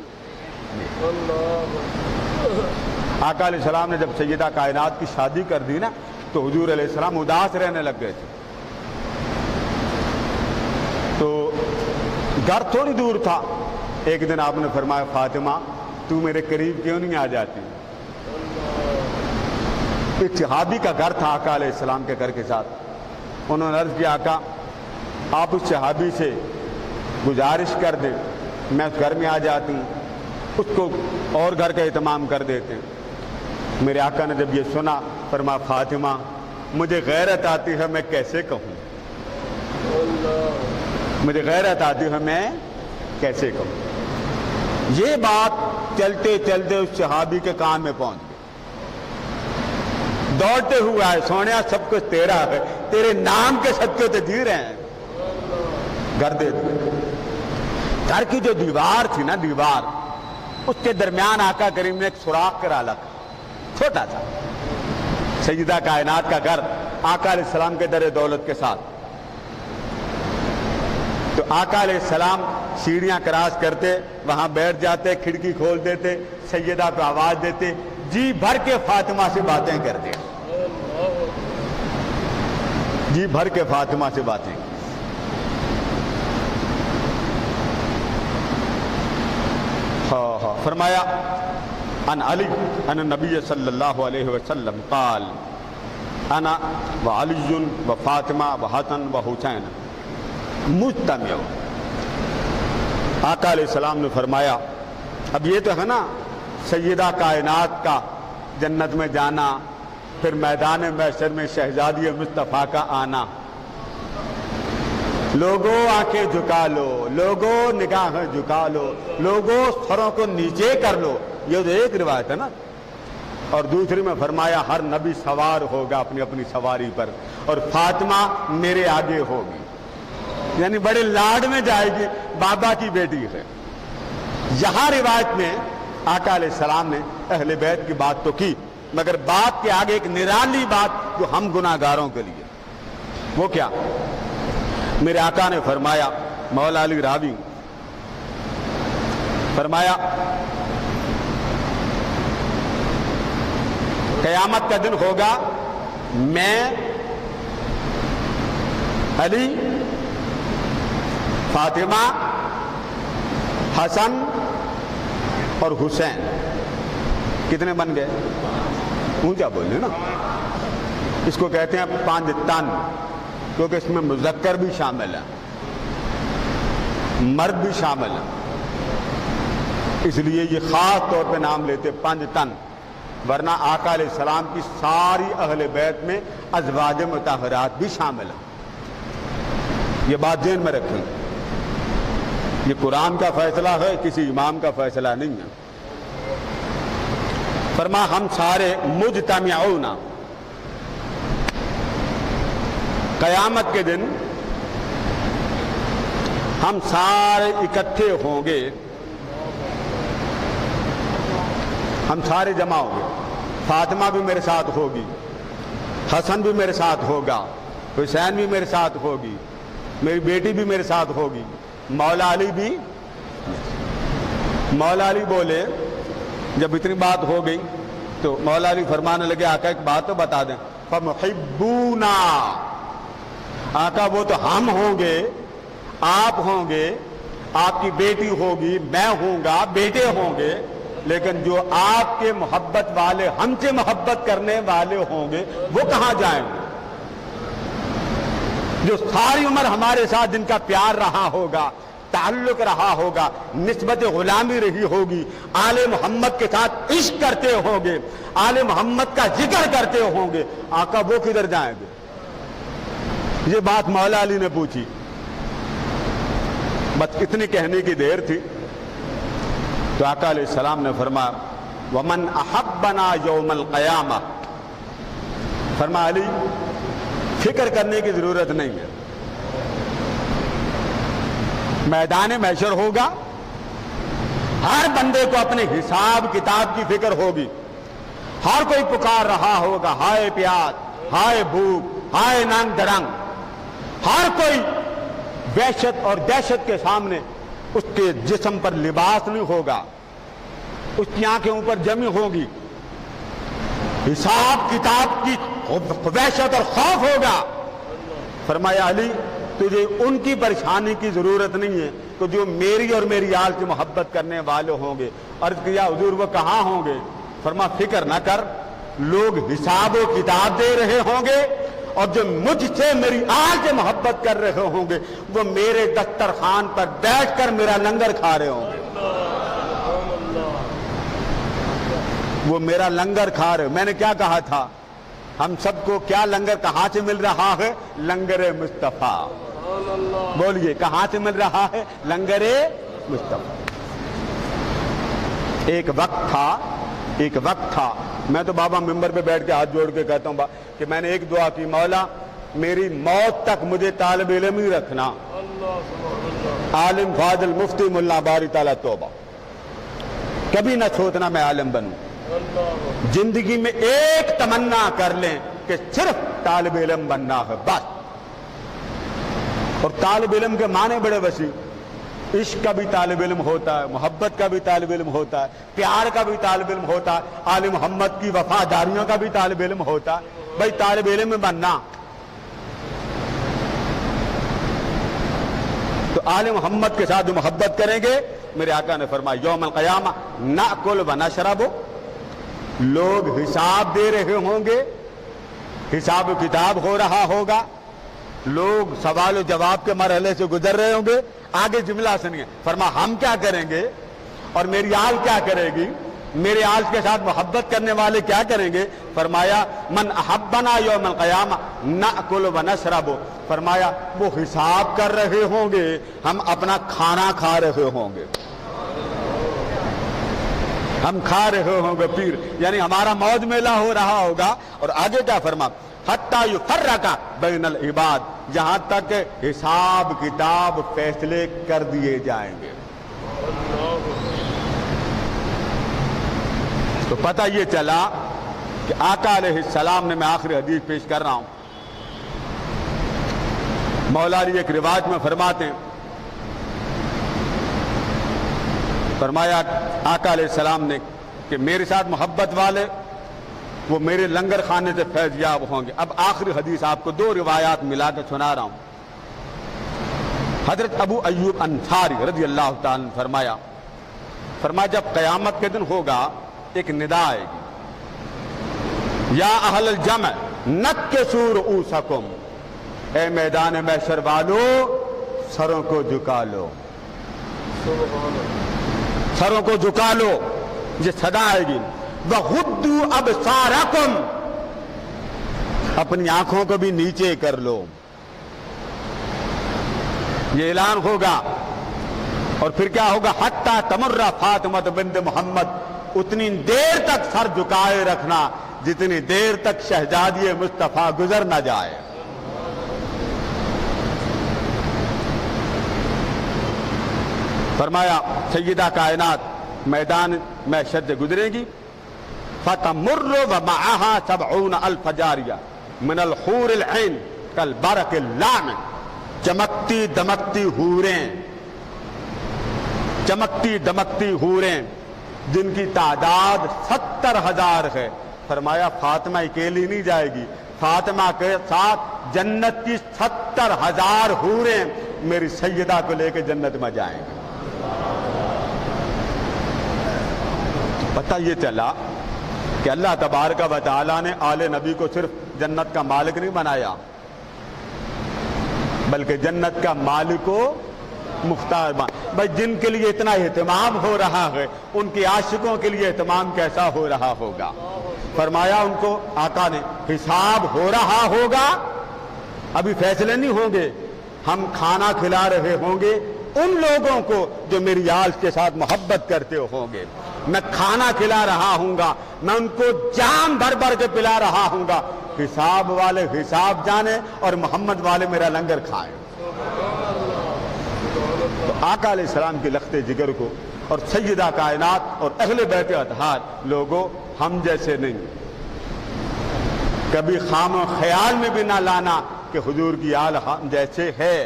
آقا علیہ السلام نے جب سیدہ کائنات کی شادی کر دی نا تو حضور علیہ السلام اداس رہنے لگ گئے تھے. تو گھر تھوڑی دور تھا. ایک دن آپ نے فرمایا فاطمہ تو میرے قریب کیوں نہیں آ جاتی؟ ایک صحابی کا گھر تھا آقا علیہ السلام کے گھر کے ساتھ. انہوں نے عرض کیا آقا آپ اس صحابی سے گزارش کر دیں میں اس گھر میں آ جاتی ہوں، اس کو اور گھر کا اہتمام کر دیتے ہیں. میرے آقا نے جب یہ سنا فرمایا فاطمہ مجھے غیرت آتی ہے میں کیسے کہوں، مجھے غیرت آتی ہے میں کیسے کہوں۔ یہ بات چلتے چلتے اس صحابی کے کان میں پہنچ گئی، دوڑتے ہوئے آئے، سونیا سب کچھ تیرا ہے، تیرے نام کے صدقے تو جی رہے ہیں، گھر دے دیا۔ گھر کی جو دیوار تھی نا، دیوار، اس کے درمیان آقا کریم نے ایک سوراخ کرا رکھا، چھوٹا سا۔ سیدہ کائنات کا گھر آقا علیہ السلام کے در دولت کے ساتھ، تو آقا علیہ السلام سیڑھیاں کراس کرتے، وہاں بیٹھ جاتے، کھڑکی کھول دیتے، سیدہ کو آواز دیتے، جی بھر کے فاطمہ سے باتیں کرتے، جی بھر کے فاطمہ سے باتیں۔ فرمایا ان علی ان نبی صلی اللہ علیہ وسلم قال انا وعلی وفاطمہ وحسن وحسین مجتمع۔ آقا علیہ السلام نے فرمایا اب یہ تو ہے نا سیدہ کائنات کا جنت میں جانا، پھر میدان محشر میں شہزادی مصطفیٰ کا آنا، لوگوں آنکھیں جھکا لو، لوگوں نگاہیں جھکا لو، لوگوں سروں کو نیچے کر لو، یہ تو ایک روایت ہے نا۔ اور دوسری میں فرمایا ہر نبی سوار ہوگا اپنی اپنی سواری پر، اور فاطمہ میرے آگے ہوگی، یعنی بڑے لاڈ میں جائے گی، بابا کی بیٹی ہے۔ یہاں روایت میں آقا علیہ السلام نے اہل بیت کی بات تو کی، مگر بات کے آگے ایک نرالی بات جو ہم گناہگاروں کے لیے، وہ کیا؟ میرے آقا نے فرمایا، مولا علی راوی فرمایا قیامت کا دن ہوگا، میں علی، فاطمہ، حسن اور حسین، کتنے بن گئے؟ اونچا بولے نا، اس کو کہتے ہیں 5 تن، کیونکہ اس میں مذکر بھی شامل ہے، مرد بھی شامل ہے، اس لیے یہ خاص طور پہ نام لیتے 5 تن، ورنہ آقا علیہ السلام کی ساری اہل بیت میں ازواج مطہرات بھی شامل ہیں۔ یہ بات ذہن میں رکھیں، یہ قرآن کا فیصلہ ہے، کسی امام کا فیصلہ نہیں ہے۔ فرما ہم سارے مجتمعون، قیامت کے دن ہم سارے اکٹھے ہوں گے، ہم سارے جمع ہوں گے، فاطمہ بھی میرے ساتھ ہوگی، حسن بھی میرے ساتھ ہوگا، حسین بھی میرے ساتھ ہوگی، میری بیٹی بھی میرے ساتھ ہوگی، مولا علی بھی۔ مولا علی بولے، جب اتنی بات ہو گئی تو مولا علی فرمانے لگے آقا ایک بات تو بتا دیں، فمحبونا، آقا وہ تو ہم ہوں گے، آپ ہوں گے، آپ کی بیٹی ہوگی، میں ہوں گا، بیٹے ہوں گے، لیکن جو آپ کے محبت والے، ہم سے محبت کرنے والے ہوں گے وہ کہاں جائیں گے؟ جو ساری عمر ہمارے ساتھ جن کا پیار رہا ہوگا، تعلق رہا ہوگا، نسبت غلامی رہی ہوگی، آل محمد کے ساتھ عشق کرتے ہوں گے، آل محمد کا ذکر کرتے ہوں گے، آقا وہ کدھر جائیں گے؟ یہ بات مولا علی نے پوچھی، بس اتنی کہنے کی دیر تھی تو آقا علیہ السلام نے فرمایا وَمَنْ أَحَبَّنَا يَوْمَ الْقِيَامَةِ، فرمایا علی فکر کرنے کی ضرورت نہیں ہے، میدان محشر ہوگا، ہر بندے کو اپنے حساب کتاب کی فکر ہوگی، ہر کوئی پکار رہا ہوگا، ہائے پیاس، ہائے بھوک، ہائے ننگ درنگ، ہر کوئی وحشت اور دہشت کے سامنے، اس کے جسم پر لباس نہیں ہوگا، اس کی آنکھیں اوپر جمی ہوگی، حساب کتاب کی وحشت اور خوف ہوگا۔ فرمایا علی تجھے ان کی پریشانی کی ضرورت نہیں ہے کہ جو میری اور میری آل سے محبت کرنے والے ہوں گے۔ عرض کیا حضور وہ کہاں ہوں گے؟ فرمایا فکر نہ کر، لوگ حساب و کتاب دے رہے ہوں گے، اور جو مجھ سے میری آل سے محبت کر رہے ہوں گے وہ میرے دسترخوان پر بیٹھ کر میرا لنگر کھا رہے ہوں گے۔ وہ میرا لنگر کھا رہے. میں نے کیا کہا تھا؟ ہم سب کو کیا لنگر کہاں سے مل رہا ہے؟ لنگر مصطفیٰ. بولیے کہاں سے مل رہا ہے؟ لنگر مصطفیٰ. ایک وقت تھا میں تو بابا ممبر پہ بیٹھ کے ہاتھ جوڑ کے کہتا ہوں کہ میں نے ایک دعا کی، مولا میری موت تک مجھے طالب علم ہی رکھنا، عالم فاضل مفتی ملا باری تعالیٰ توبہ، کبھی نہ سوچنا میں عالم بنوں. زندگی میں ایک تمنا کر لیں کہ صرف طالب علم بننا ہے بس. اور طالب علم کے معنی بڑے وسیع. عشق کا بھی طالب علم ہوتا ہے، محبت کا بھی طالب علم ہوتا ہے، پیار کا بھی طالب علم ہوتا ہے، آل محمد کی وفاداریوں کا بھی طالب علم ہوتا ہے. بھائی طالب علم میں بننا تو آل محمد کے ساتھ جو محبت کریں گے، میرے آقا نے فرمایا یوم القیامہ ناکل و نشرب، لوگ حساب دے رہے ہوں گے، حساب و کتاب ہو رہا ہوگا، لوگ سوال و جواب کے مرحلے سے گزر رہے ہوں گے. آگے جملہ سنیے، فرما ہم کیا کریں گے اور میری آل کیا کرے گی، میرے آل کے ساتھ محبت کرنے والے کیا کریں گے؟ فرمایا من احبنا یوم القیامہ ناکل و نشرب، فرمایا وہ حساب کر رہے ہوں گے، ہم اپنا کھانا کھا رہے ہوں گے، ہم کھا رہے ہوں گے پیر، یعنی ہمارا موج میلہ ہو رہا ہوگا. اور آگے کیا فرما حتی یفرق بین العباد، جہاں تک حساب کتاب فیصلے کر دیے جائیں گے. تو پتہ یہ چلا کہ آقا علیہ السلام نے، میں آخری حدیث پیش کر رہا ہوں، مولا علی ایک روایت میں فرماتے ہیں، فرمایا آقا علیہ السلام نے کہ میرے ساتھ محبت والے وہ میرے لنگر خانے سے فیض یاب ہوں گے. اب آخری حدیث آپ کو دو روایات ملا کے سنا رہا ہوں. حضرت ابو ایوب انصاری رضی اللہ تعالیٰ نے فرمایا جب قیامت کے دن ہوگا ایک ندا آئے گی، یا اہل الجمع نکسوا رؤوسکم، اے میدان محشر والو سروں کو جھکا لو، سروں کو جھکا لو. یہ صدا آئے گی. وَغُضُّوا أَبْصَارَكُمْ، اپنی آنکھوں کو بھی نیچے کر لو. یہ اعلان ہوگا. اور پھر کیا ہوگا؟ حَتَّى تَمُرَّ فاطمہ بنت محمد، اتنی دیر تک سر جھکائے رکھنا جتنی دیر تک شہزادی مصطفیٰ گزر نہ جائے. فرمایا سیدہ کائنات میدان محشر سے گزرے گی، فَتَمُرُّ وَمَعَهَا 70,000 جاریہ من الحور العین کالبرق اللامع، چمکتی دمکتی حوریں، چمکتی دمکتی حوریں جن کی تعداد 70,000 ہے. فرمایا فاطمہ اکیلی نہیں جائے گی، فاطمہ کے ساتھ جنت کی 70,000 حوریں میری سیدہ کو لے کے جنت میں جائیں گے. پتہ یہ چلا کہ اللہ تبارک و تعالیٰ نے آل نبی کو صرف جنت کا مالک نہیں بنایا، بلکہ جنت کا مالک و مختار بنا. بھائی جن کے لیے اتنا اہتمام ہو رہا ہے ان کے عاشقوں کے لیے اہتمام کیسا ہو رہا ہوگا. فرمایا ان کو آقا نے حساب ہو رہا ہوگا، ابھی فیصلے نہیں ہوں گے، ہم کھانا کھلا رہے ہوں گے ان لوگوں کو جو میری آل کے ساتھ محبت کرتے ہوں گے. میں کھانا کھلا رہا ہوں گا، میں ان کو جام بھر بھر کے پلا رہا ہوں گا. حساب والے حساب جانے اور محمد والے میرا لنگر کھائیں. تو آقا علیہ السلام کی لخت جگر کو اور سیدہ کائنات اور اہل بیت اطہار لوگوں، ہم جیسے نہیں، کبھی خام و خیال میں بھی نہ لانا کہ حضور کی آل ہم جیسے ہے.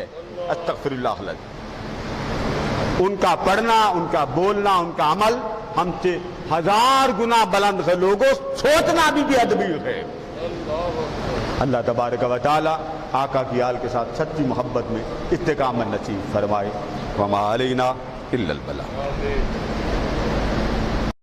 استغفر اللہ العظیم. ان کا پڑھنا، ان کا بولنا، ان کا عمل ہم سے 1000 گنا بلند ہے. لوگوں سوچنا بھی ادبی ہے. اللہ تبارک و تعالی آقا کی آل کے ساتھ سچی محبت میں استقامت نصیب فرمائے. وما علینا الا البلاغ.